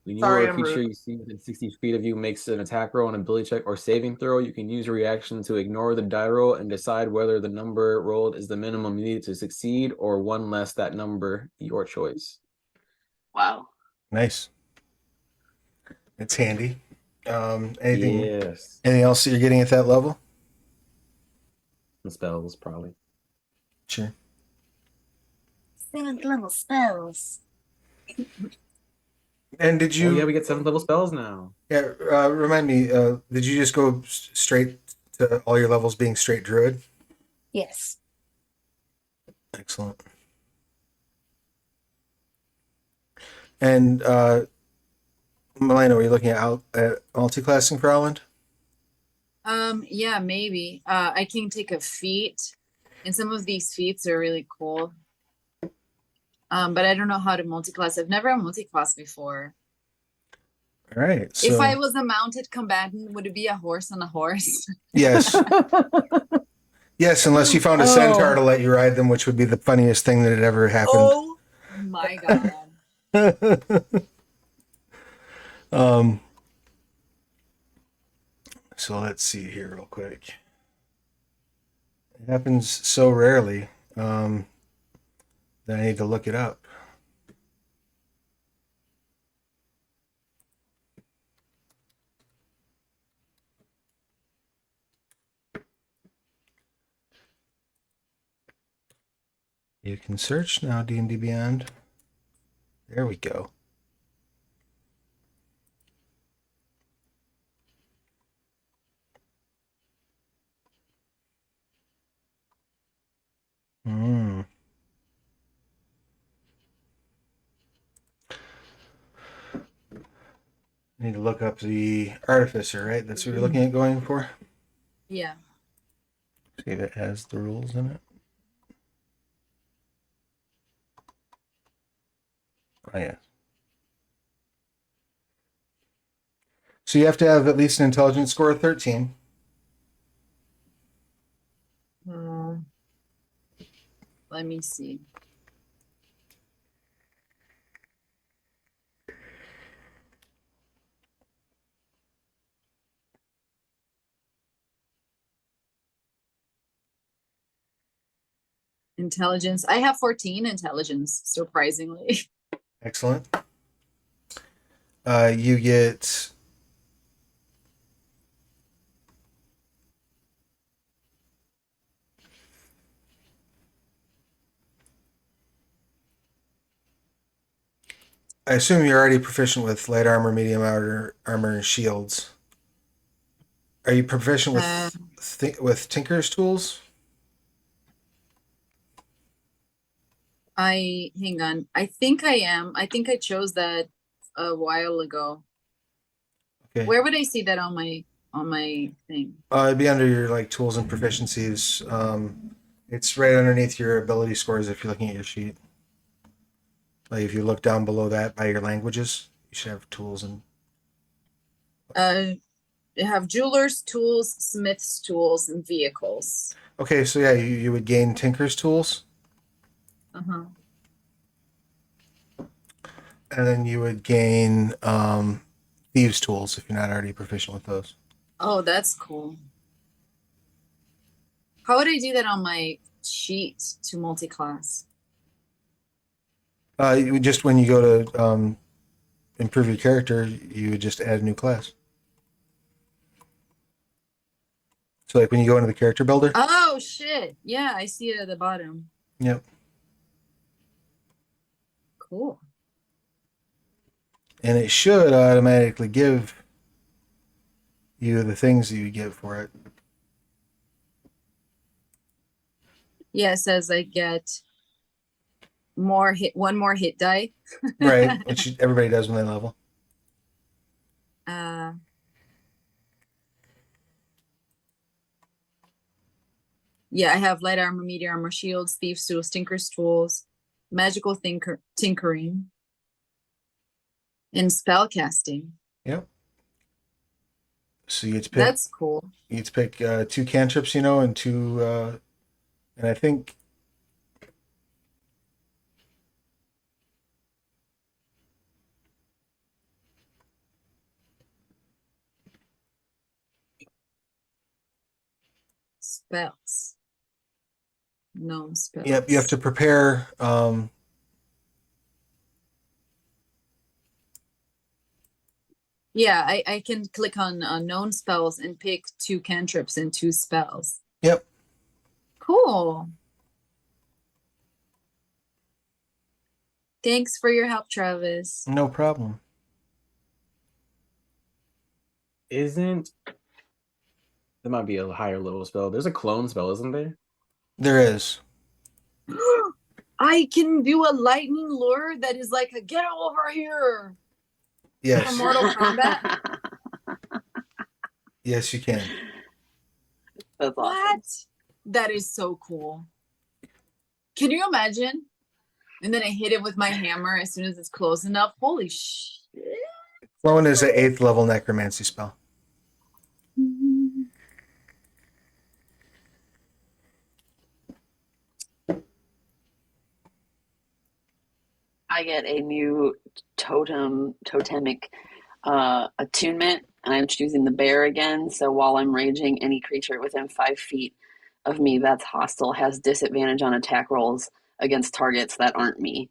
when you
Sorry,
or a
I'm
creature
rude.
you see within 60 feet of you makes an attack roll, an ability check, or saving throw, you can use your reaction to ignore the die roll and decide whether the number rolled is the minimum needed to succeed or one less that number, your choice.
Wow.
Nice. It's handy. Anything
Yes.
anything else that you're getting at that level?
The spells, probably.
Sure.
7th level spells.
And did you?
Oh, yeah, we get 7th level spells now.
Yeah. Remind me. Did you just go straight to all your levels being straight druid?
Yes.
Excellent. And Melina, were you looking at multi-classing for Outland?
Yeah, maybe. I can take a feat, and some of these feats are really cool. But I don't know how to multi-class. I've never multi-classed before.
All right. So
If I was a mounted combatant, would it be a horse on a horse?
yes, yes, unless you found a centaur to let you ride them, which would be the funniest thing that had ever happened.
Oh my god.
So let's see here real quick. It happens so rarely. Then I need to look it up. You can search now, D&D Beyond. There we go. Hmm. Need to look up the artificer, right? That's what you're looking at going for?
Yeah.
See if it has the rules in it. Oh, yeah. So you have to have at least an intelligence score of 13.
Let me see. Intelligence. I have 14 intelligence, surprisingly.
Excellent. You get I assume you're already proficient with light armor, medium armor, and shields. Are you proficient with Tinker's tools?
Hang on. I think I am. I think I chose that a while ago.
Okay.
Where would I see that on my thing?
It'd be under your like tools and proficiencies. It's right underneath your ability scores if you're looking at your sheet. Like if you look down below that by your languages, you should have tools and.
I have jewelers, tools, smiths, tools, and vehicles.
Okay, so yeah, you would gain Tinker's tools,
Uh-huh.
and then you would gain thieves' tools if you're not already proficient with those.
Oh, that's cool. How would I do that on my sheet to multi-class?
You would just when you go to improve your character, you would just add a new class. So like when you go into the character builder.
Oh shit. Yeah, I see it at the bottom.
Yep.
Cool.
And it should automatically give you the things that you get for it.
Yeah, it says I get one more hit die.
Right, which everybody does when they level.
Yeah, I have light armor, medium armor, shields, thieves' tools, tinker's tools, magical tinkering, and spell casting.
Yep. So you get to pick.
That's cool.
You get to pick 2 cantrips, and 2, and I think.
Spells. No spells.
Yep, you have to prepare.
Yeah, I can click on known spells and pick 2 cantrips and 2 spells.
Yep.
Cool. Thanks for your help, Travis.
No problem.
Isn't there might be a higher level spell? There's a clone spell, isn't there?
There is.
I can do a lightning lure that is like a get over here.
Yes.
From Mortal Kombat.
Yes, you can.
That's awesome.
What? That is so cool. Can you imagine? And then I hit it with my hammer as soon as it's close enough. Holy shit.
Clone is an 8th level necromancy spell.
I get a new totemic attunement, and I'm choosing the bear again. So while I'm raging, any creature within 5 feet of me that's hostile has disadvantage on attack rolls against targets that aren't me.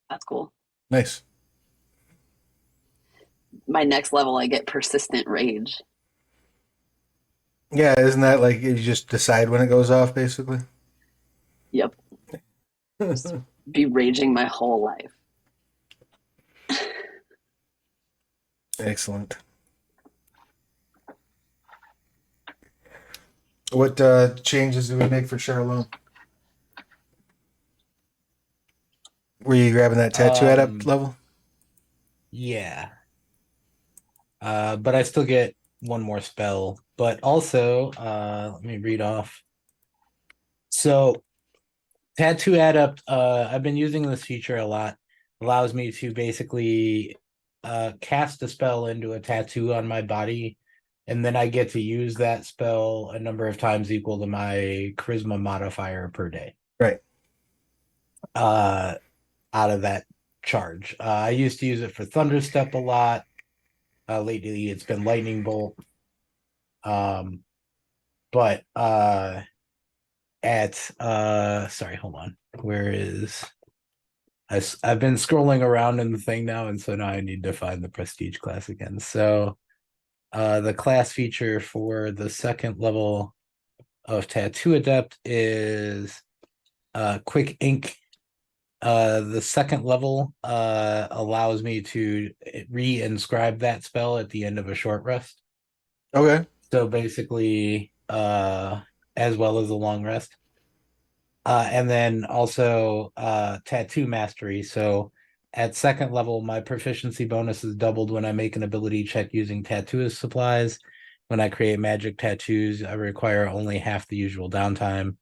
That's cool.
Nice.
My next level, I get persistent rage.
Yeah, isn't that like you just decide when it goes off, basically?
Yep. Just be raging my whole life.
Excellent. What changes do we make for Charlone? Were you grabbing that tattoo adept level?
Yeah. But I still get one more spell. But also, let me read off. So, Tattoo Adept, I've been using this feature a lot. Allows me to basically cast a spell into a tattoo on my body, and then I get to use that spell a number of times equal to my charisma modifier per day.
Right.
Out of that charge. I used to use it for Thunderstep a lot. Lately, it's been Lightning Bolt. But sorry, hold on. Where is I've been scrolling around in the thing now, and so now I need to find the prestige class again. So the class feature for the second level of Tattoo Adept is Quick Ink. The second level allows me to re-inscribe that spell at the end of a short rest.
Okay.
So basically, as well as a long rest. And then also tattoo mastery. So at second level, my proficiency bonus is doubled when I make an ability check using tattooist supplies. When I create magic tattoos, I require only half the usual downtime.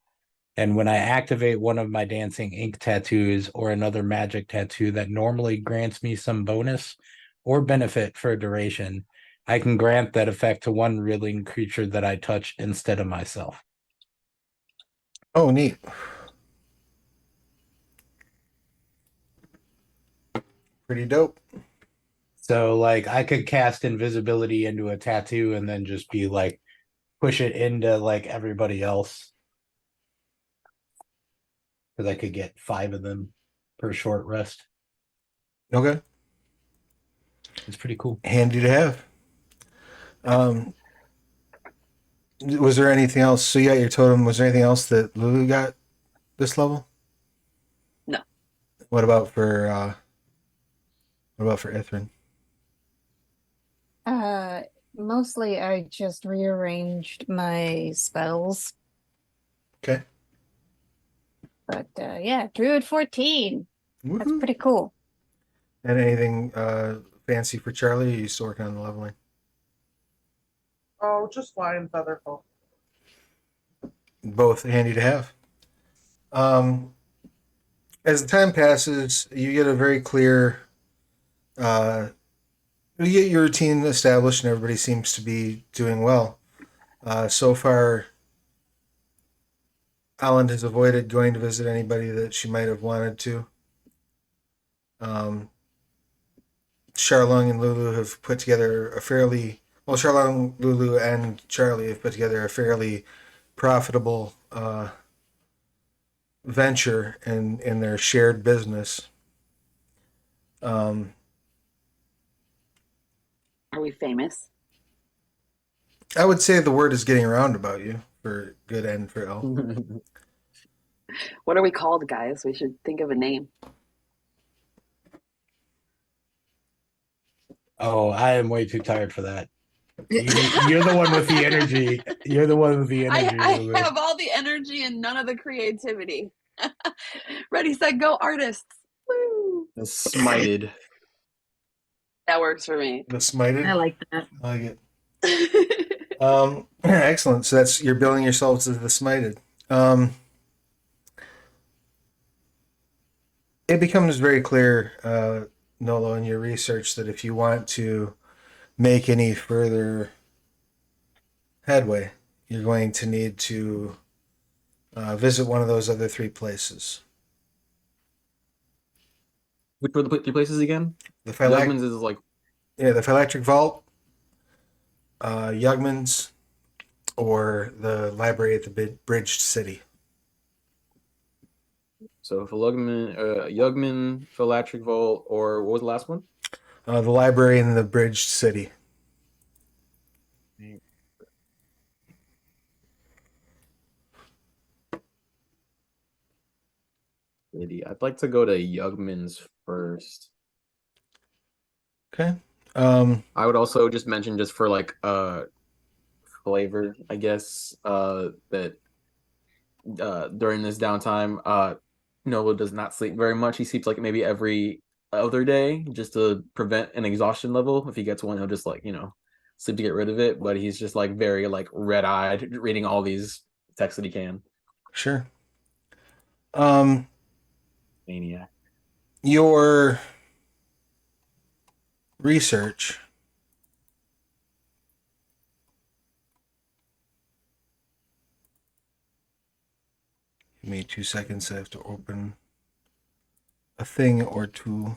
And when I activate one of my dancing ink tattoos or another magic tattoo that normally grants me some bonus or benefit for a duration, I can grant that effect to one living creature that I touch instead of myself.
Oh, neat. Pretty dope.
So like I could cast invisibility into a tattoo and then just be like push it into like everybody else. Because I could get 5 of them per short rest.
Okay.
It's pretty cool.
Handy to have. Was there anything else? So you got your totem. Was there anything else that Lulu got this level?
No.
What about for Ithrin?
Mostly I just rearranged my spells.
Okay.
But yeah, Druid 14. That's
Woohoo.
pretty cool.
And anything fancy for Charlie? Or are you still working on the leveling?
Oh, just flying featherfall.
Both handy to have. As the time passes, you get a very clear. You get your routine established, and everybody seems to be doing well. So far, Alan has avoided going to visit anybody that she might have wanted to. Charlong and Lulu have put together Charlong, Lulu, and Charlie have put together a fairly profitable venture in their shared business.
Are we famous?
I would say the word is getting around about you, for good and for ill.
What are we called, guys? We should think of a name.
Oh, I am way too tired for that. You're the one with the energy. You're the one with the energy.
I have all the energy and none of the creativity. Ready, set, go, artists. Woo!
The smited.
That works for me.
The smited.
I like that.
I like it. Excellent. So you're building yourselves as the smited. It becomes very clear, Nolo, in your research that if you want to make any further headway, you're going to need to visit one of those other 3 places.
Which were the 3 places again?
The
Yugman's is like
the Phylactric Vault, Yugman's, or the library at the Bridged City.
So Yugman, Phylactric Vault, or what was the last one?
The library in the bridged city.
I'd like to go to Yugman's first.
Okay.
I would also just mention, just for like flavor, I guess, that during this downtime, Noah does not sleep very much. He sleeps like maybe every other day, just to prevent an exhaustion level. If he gets one, he'll just like, sleep to get rid of it. But he's just like very like red-eyed, reading all these texts that he can.
Sure. Um,
Maniac.
your research. Give me 2 seconds. I have to open a thing or two.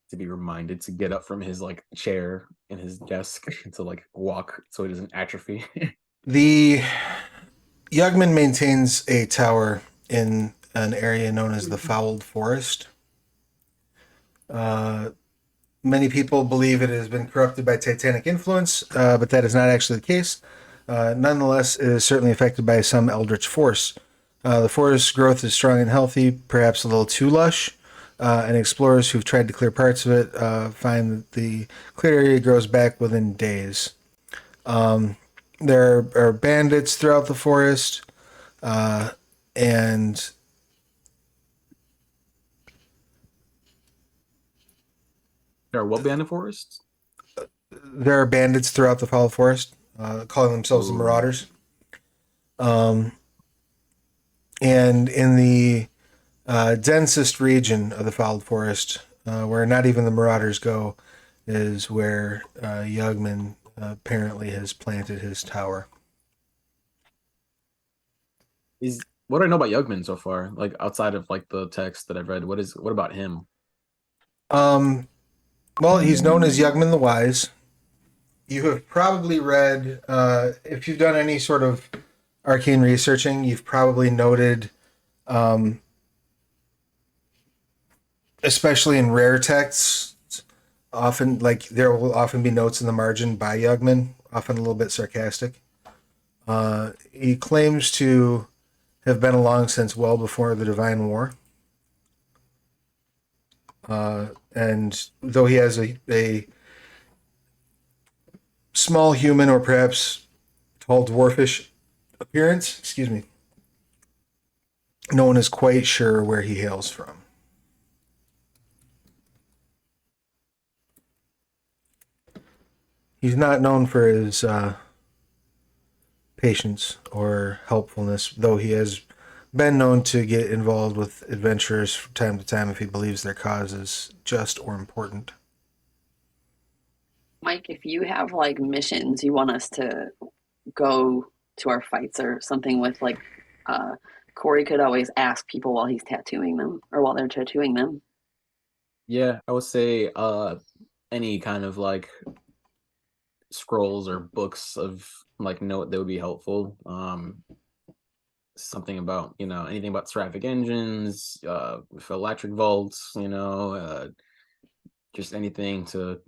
To be reminded to get up from his like chair in his desk to like walk so he doesn't atrophy.
The Yugman maintains a tower in an area known as the Fouled Forest. Many people believe it has been corrupted by Titanic influence, but that is not actually the case. Nonetheless, it is certainly affected by some eldritch force. The forest's growth is strong and healthy, perhaps a little too lush, and explorers who've tried to clear parts of it find that the cleared area grows back within days. There are bandits throughout the forest, and
There are what band of forests?
there are bandits throughout the Foul Forest, calling themselves the
Ooh.
Marauders. And in the densest region of the Fouled Forest, where not even the Marauders go, is where Yugman apparently has planted his tower.
What do I know about Yugman so far? Like outside of like the text that I've read, what about him?
Well, he's known as Yugman the Wise. You have probably read, if you've done any sort of arcane researching, you've probably noted, especially in rare texts, often like there will often be notes in the margin by Yugman, often a little bit sarcastic. He claims to have been along since well before the Divine War. And though he has a small human or perhaps tall dwarfish appearance, excuse me, no one is quite sure where he hails from. He's not known for his patience or helpfulness, though he has been known to get involved with adventurers from time to time if he believes their cause is just or important.
Mike, if you have like missions you want us to go to our fights or something with, like, Corey could always ask people while he's tattooing them or while they're tattooing them.
Yeah, I would say any kind of like scrolls or books of like note that would be helpful. Something about, anything about traffic engines, electric vaults, just anything to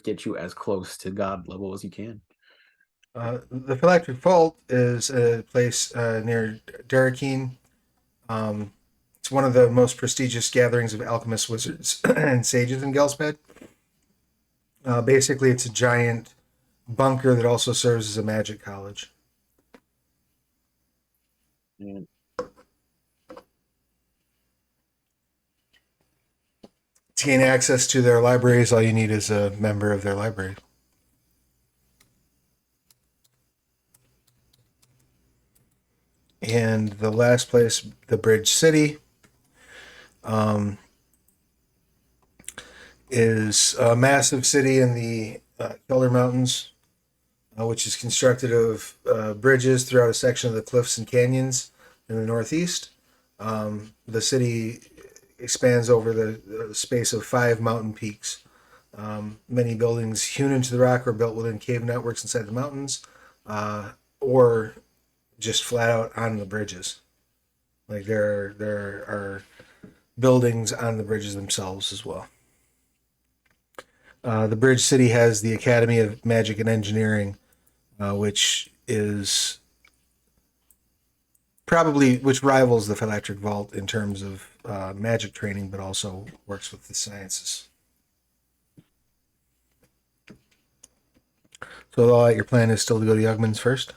get you as close to God level as you can.
The Phylactric Vault is a place near Derakeen. It's one of the most prestigious gatherings of alchemists, wizards, and sages in Gelspad. Basically, it's a giant bunker that also serves as a magic college.
And
To gain access to their libraries, all you need is a member of their library. And the last place, the Bridge City, is a massive city in the Keller Mountains, which is constructed of bridges throughout a section of the cliffs and canyons in the northeast. The city expands over the space of 5 mountain peaks. Many buildings hewn into the rock or built within cave networks inside the mountains, or just flat out on the bridges. Like there are buildings on the bridges themselves as well. The bridge city has the Academy of Magic and Engineering, which rivals the Phylactric Vault in terms of magic training, but also works with the sciences. So your plan is still to go to Yugman's first?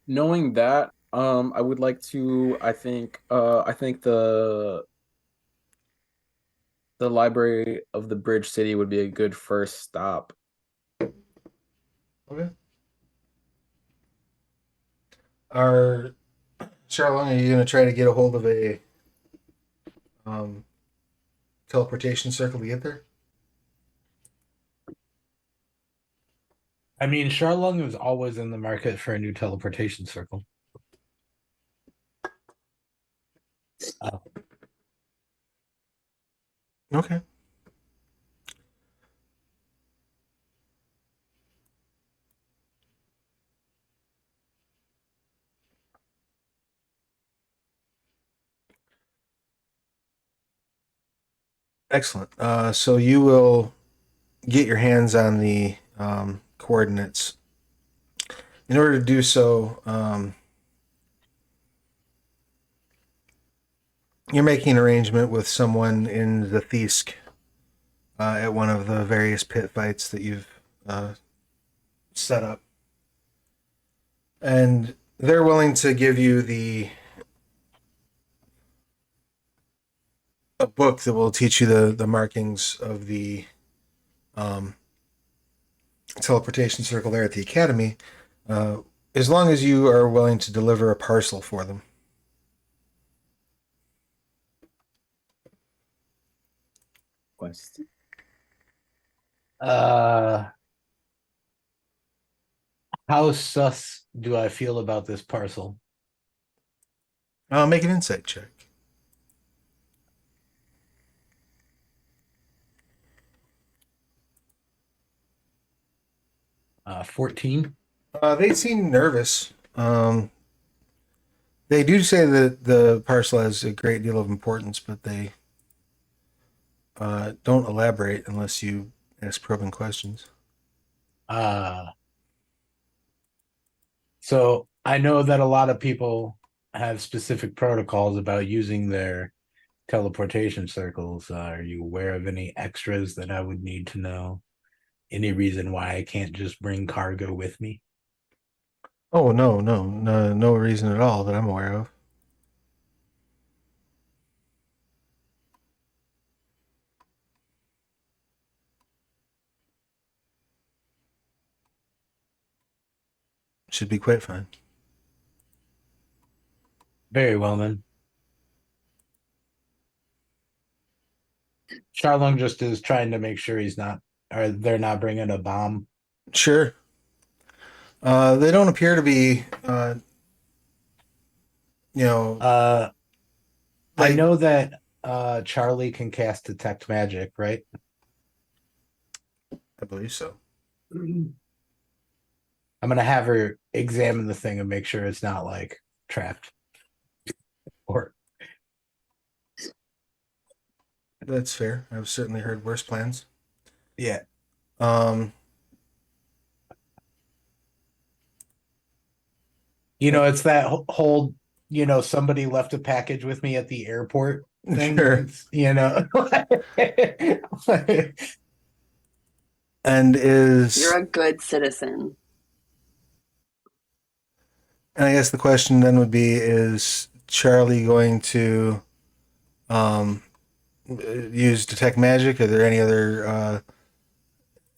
Knowing that, I would like to. I think the library of the Bridge City would be a good first stop.
Okay. Charlene, are you going to try to get a hold of a teleportation circle to get there?
I mean, Sharlung was always in the market for a new teleportation circle.
Okay. Excellent. So you will get your hands on the coordinates. In order to do so, you're making an arrangement with someone in the Thiesk at one of the various pit fights that you've set up. And they're willing to give you a book that will teach you the markings of the teleportation circle there at the academy, as long as you are willing to deliver a parcel for them.
Quest.
How sus do I feel about this parcel?
Make an insight check.
14.
They seem nervous. They do say that the parcel has a great deal of importance, but they don't elaborate unless you ask probing questions.
So I know that a lot of people have specific protocols about using their teleportation circles. Are you aware of any extras that I would need to know? Any reason why I can't just bring cargo with me?
Oh, no reason at all that I'm aware of. Should be quite fine.
Very well, then. Charlong just is trying to make sure they're not bringing a bomb.
Sure. They don't appear to be,
I know that Charlie can cast detect magic, right?
I believe so.
I'm gonna have her examine the thing and make sure it's not like trapped. Or
That's fair. I've certainly heard worse plans.
yeah. It's that whole, somebody left a package with me at the airport thing.
Sure. And
You're a good citizen.
and I guess the question then would be, is Charlie going to use detect magic? Are there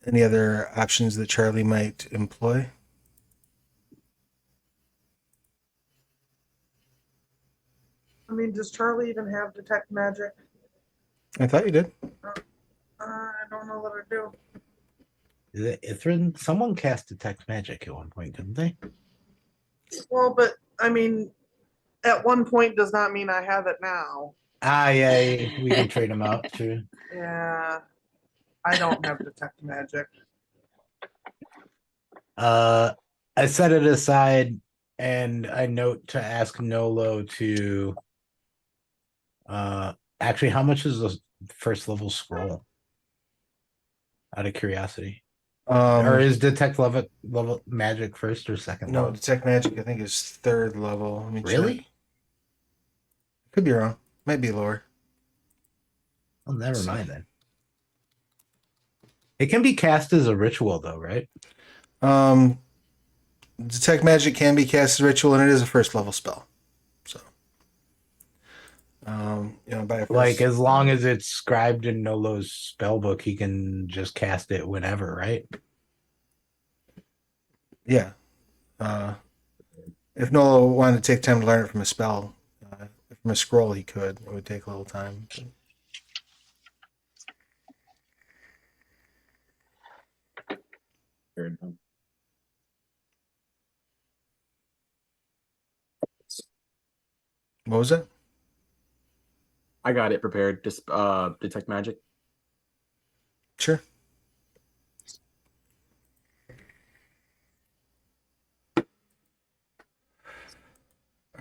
any other options that Charlie might employ?
I mean, does Charlie even have detect magic?
I thought you did.
I don't know that I do.
Is it Ithrin? Someone cast detect magic at one point, didn't they?
Well, but I mean, at one point does not mean I have it now.
Yeah, we can trade them out. Sure.
Yeah. I don't have detect magic.
I set it aside and I note to ask Nolo to actually how much is the first level scroll? Out of curiosity. Or is detect level magic first or second
No,
level?
detect magic I think is 3rd level. Let me
Really?
check. Could be wrong. Might be lower.
Oh, never mind then. It can be cast as a ritual though, right?
Detect magic can be cast as ritual, and it is a 1st level spell. So, by a first,
Like as long as it's scribed in Nolo's spell book, he can just cast it whenever, right?
yeah. If Nolo wanted to take time to learn it from a spell, from a scroll, he could. It would take a little time.
Fair enough.
What was that?
I got it prepared. Just detect magic.
Sure.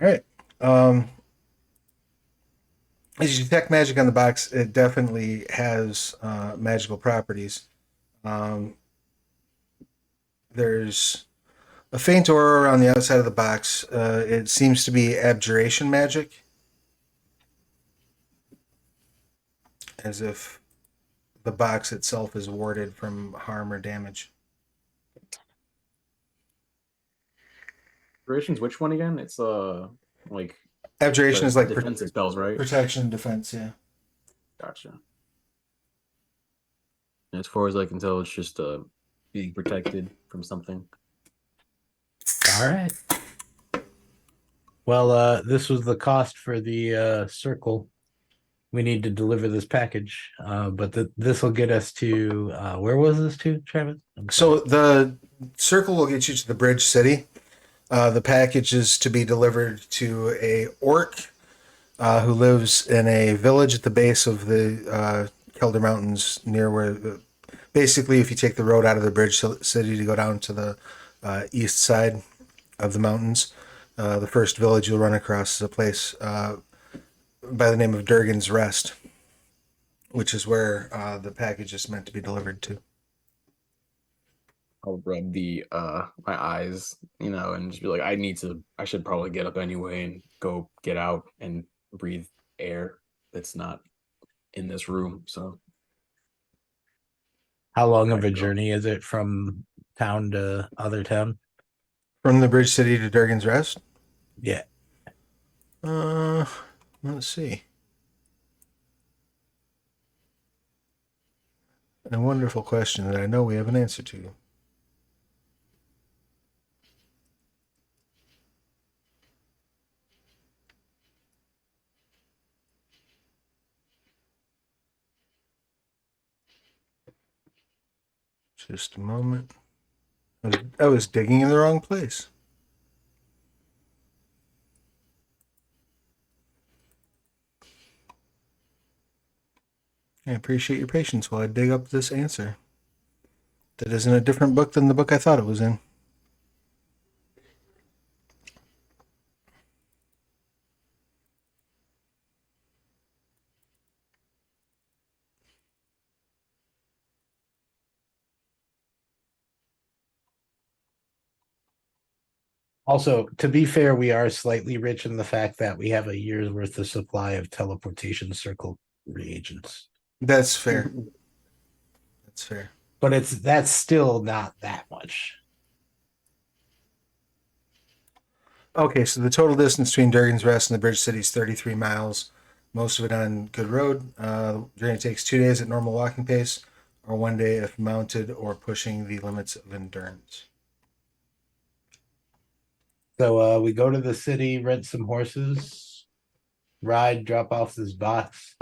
All right. As you detect magic on the box, it definitely has magical properties. There's a faint aura on the outside of the box. It seems to be abjuration magic, as if the box itself is warded from harm or damage.
Durations, which one again? It's like
Abjuration is like
defensive spells, right?
protection and defense, yeah.
Gotcha. And as far as I can tell, it's just being protected from something.
All right. Well, this was the cost for the circle. We need to deliver this package, but this will get us to where was this to, Travis?
So the circle will get you to the bridge city. The package is to be delivered to a orc who lives in a village at the base of the Kelder Mountains, near where, basically, if you take the road out of the bridge city to go down to the east side of the mountains, the first village you'll run across is a place by the name of Durgan's Rest, which is where the package is meant to be delivered to.
I'll rub the my eyes, and just be like, I should probably get up anyway and go get out and breathe air that's not in this room. So
how long of a journey is it from town to other town?
From the bridge city to Durgan's Rest?
Yeah.
Let's see. A wonderful question that I know we have an answer to. Just a moment. I was digging in the wrong place. I appreciate your patience while I dig up this answer. That is in a different book than the book I thought it was in.
Also, to be fair, we are slightly rich in the fact that we have a year's worth of supply of teleportation circle reagents.
That's fair. That's fair.
But that's still not that much.
Okay, so the total distance between Durgan's Rest and the Bridge City is 33 miles. Most of it on good road. The journey takes 2 days at normal walking pace, or 1 day if mounted or pushing the limits of endurance.
So we go to the city, rent some horses, ride, drop off this box,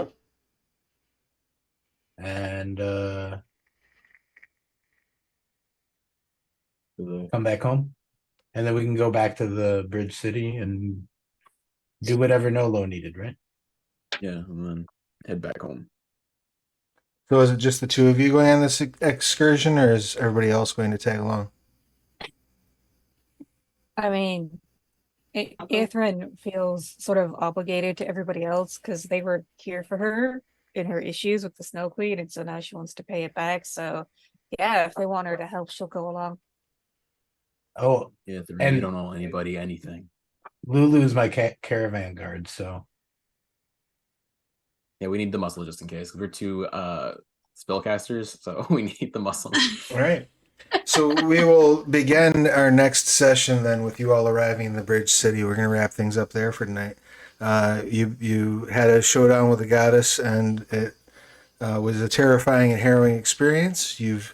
and come back home. And then we can go back to the bridge city and do whatever Nolo needed, right?
Yeah, and then head back home.
So is it just the two of you going on this excursion, or is everybody else going to tag along?
I mean, Ithrin feels sort of obligated to everybody else because they were here for her in her issues with the Snow Queen, and so now she wants to pay it back. So, yeah, if they want her to help, she'll go along.
Oh,
Yeah, you
and
don't owe anybody anything.
Lulu is my caravan guard, so
Yeah, we need the muscle just in case. We're two spellcasters, so we need the muscle.
All right. So we will begin our next session then with you all arriving in the Bridge City. We're going to wrap things up there for tonight. You had a showdown with the goddess, and it was a terrifying and harrowing experience. You've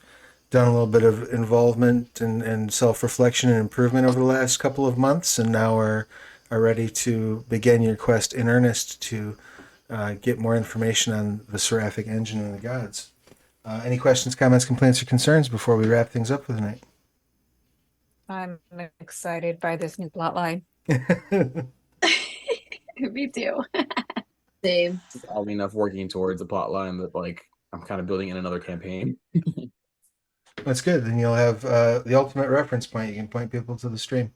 done a little bit of involvement and self-reflection and improvement over the last couple of months, and now are ready to begin your quest in earnest to get more information on the Seraphic Engine and the gods. Any questions, comments, complaints, or concerns before we wrap things up for the night?
I'm excited by this new plot line.
Me too.
Same.
Oddly enough, working towards a plot line that like I'm kind of building in another campaign.
That's good. Then you'll have the ultimate reference point. You can point people to the stream.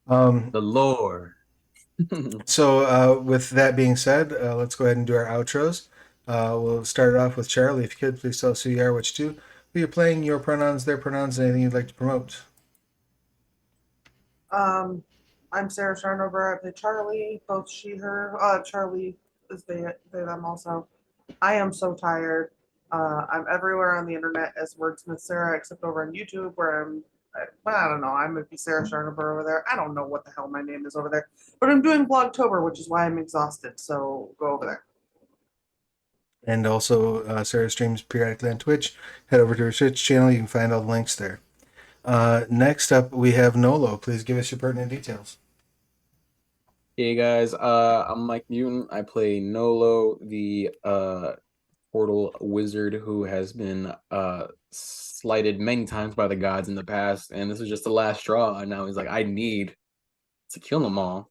The lore.
So with that being said, let's go ahead and do our outros. We'll start it off with Charlie. If you could, please tell us who you are, what you do, who you're playing, your pronouns, their pronouns, and anything you'd like to promote.
I'm Sarah Sharnover. I play Charlie, both she, her. Charlie is they, them also. I am so tired. I'm everywhere on the internet as Wordsmith Sarah, except over on YouTube where I don't know. I'm gonna be Sarah Sharnover over there. I don't know what the hell my name is over there, but I'm doing Blogtober, which is why I'm exhausted. So go over there.
And also, Sarah streams periodically on Twitch. Head over to her Twitch channel. You can find all the links there. Next up, we have Nolo. Please give us your pertinent details.
Hey guys, I'm Mike Mutant. I play Nolo, the portal wizard who has been slighted many times by the gods in the past, and this is just the last straw. And now he's like, I need to kill them all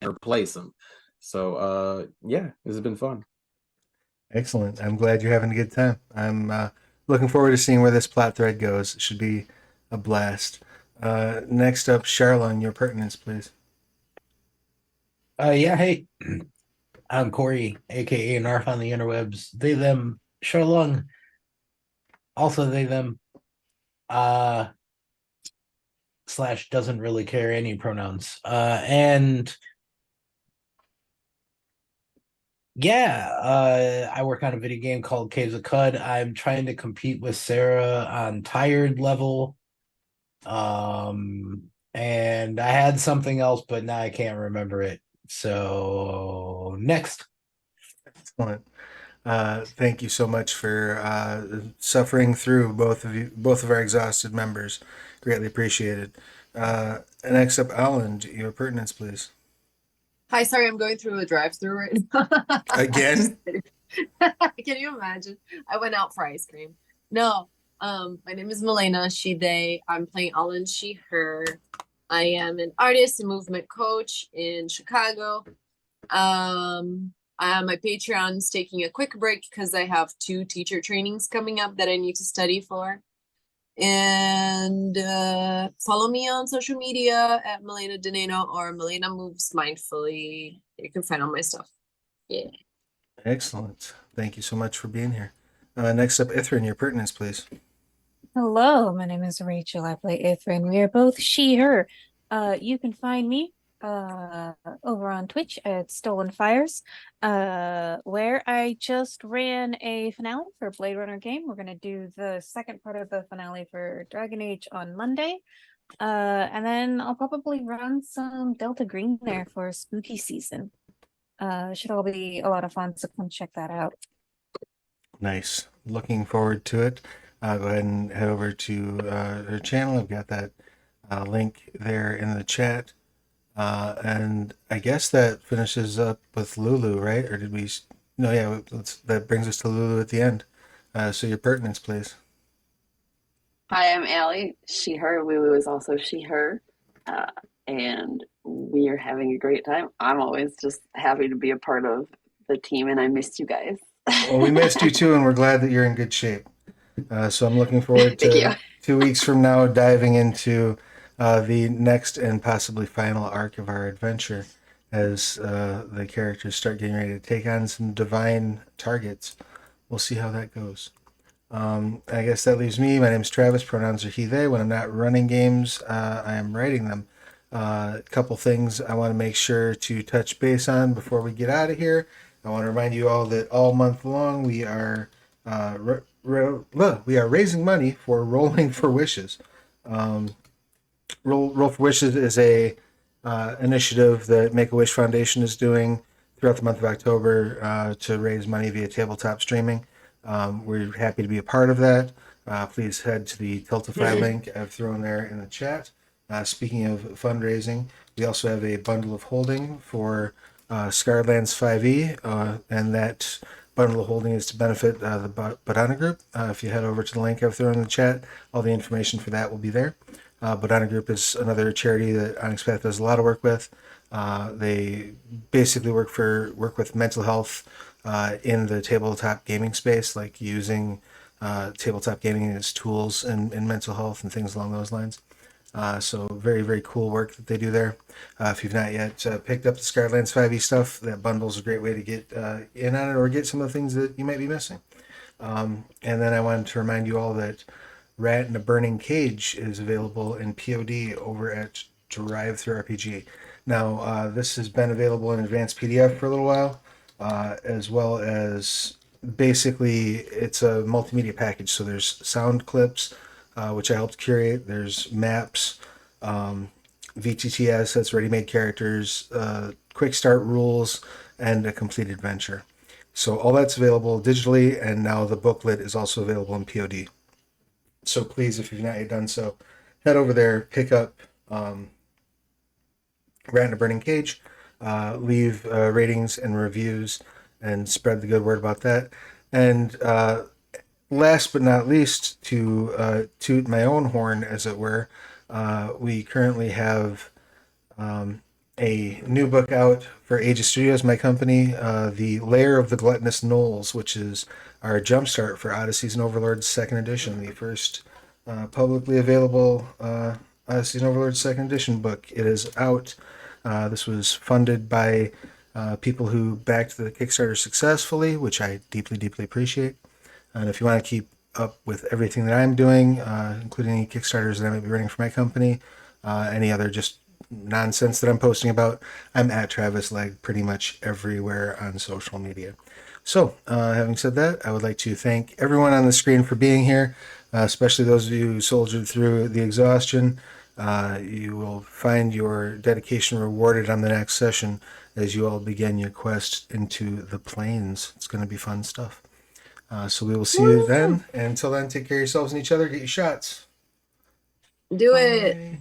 and replace them. So yeah, this has been fun.
Excellent. I'm glad you're having a good time. I'm looking forward to seeing where this plot thread goes. It should be a blast. Next up, Charlon, your pertinence, please.
yeah, hey. I'm Corey, aka Narf on the interwebs. They, them, Sharlung. Also they, them. Slash doesn't really care any pronouns. And yeah, I work on a video game called Caves of Cud. I'm trying to compete with Sarah on tired level. And I had something else, but now I can't remember it. So next.
Excellent. Thank you so much for suffering through both of our exhausted members. Greatly appreciated. Next up, Alan, your pertinence, please.
Hi, sorry, I'm going through a drive-through right now.
Again?
Can you imagine? I went out for ice cream. No, my name is Milena, she, they. I'm playing Alan, she, her. I am an artist and movement coach in Chicago. My Patreon's taking a quick break because I have 2 teacher trainings coming up that I need to study for. And follow me on social media at Milena Deneno or Milena Moves Mindfully. You can find all my stuff. Yeah.
Excellent. Thank you so much for being here. Next up, Ithrin, your pertinence, please.
Hello, my name is Rachel. I play Ithrin. We are both she, her. You can find me over on Twitch at Stolen Fires, where I just ran a finale for Blade Runner game. We're gonna do the second part of the finale for Dragon Age on Monday. And then I'll probably run some Delta Green there for spooky season. Should all be a lot of fun, so come check that out.
Nice. Looking forward to it. Go ahead and head over to her channel. I've got that link there in the chat. And I guess that finishes up with Lulu, right? Or did we? No, yeah. That brings us to Lulu at the end. So your pertinence, please.
Hi, I'm Allie. She, her. Lulu is also she, her. And we are having a great time. I'm always just happy to be a part of the team, and I missed you guys.
Well, we missed you too, and we're glad that you're in good shape. So I'm looking forward
Thank you.
to 2 weeks from now diving into the next and possibly final arc of our adventure as the characters start getting ready to take on some divine targets. We'll see how that goes. I guess that leaves me. My name's Travis. Pronouns are he, they. When I'm not running games, I am writing them. A couple things I want to make sure to touch base on before we get out of here. I want to remind you all that all month long we are we are raising money for Rolling for Wishes. Roll for Wishes is a initiative that Make a Wish Foundation is doing throughout the month of October to raise money via tabletop streaming. We're happy to be a part of that. Please head to the Tiltify link I've thrown there in the chat. Speaking of fundraising, we also have a bundle of holding for Scarlands 5e, and that bundle of holding is to benefit the Badana Group. If you head over to the link I've thrown in the chat, all the information for that will be there. Badana Group is another charity that Onyx Path does a lot of work with. They basically work with mental health in the tabletop gaming space, like using tabletop gaming as tools in mental health and things along those lines. So very, very cool work that they do there. If you've not yet picked up the Scarlands 5e stuff, that bundle is a great way to get in on it or get some of the things that you might be missing. And then I wanted to remind you all that Rat in a Burning Cage is available in POD over at Drive Through RPG. Now, this has been available in advanced PDF for a little while, as well as basically it's a multimedia package. So there's sound clips, which I helped curate. There's maps, VTT assets, ready-made characters, quick start rules, and a complete adventure. So all that's available digitally, and now the booklet is also available in POD. So please, if you've not yet done so, head over there, pick up Rat in a Burning Cage, leave ratings and reviews, and spread the good word about that. And last but not least, to toot my own horn, as it were, we currently have a new book out for Aegis Studios, my company, The Lair of the Gluttonous Gnolls, which is our jumpstart for Odysseys and Overlords 2nd Edition, the first publicly available Odysseys and Overlords 2nd Edition book. It is out. This was funded by people who backed the Kickstarter successfully, which I deeply, deeply appreciate. And if you want to keep up with everything that I'm doing, including any Kickstarters that I might be running for my company, any other just nonsense that I'm posting about, I'm at Travis Legge pretty much everywhere on social media. So, having said that, I would like to thank everyone on the screen for being here, especially those of you who soldiered through the exhaustion. You will find your dedication rewarded on the next session as you all begin your quest into the plains. It's going to be fun stuff. So we will see you then. And until then, take care of yourselves and each other. Get your shots.
Do it.
Bye.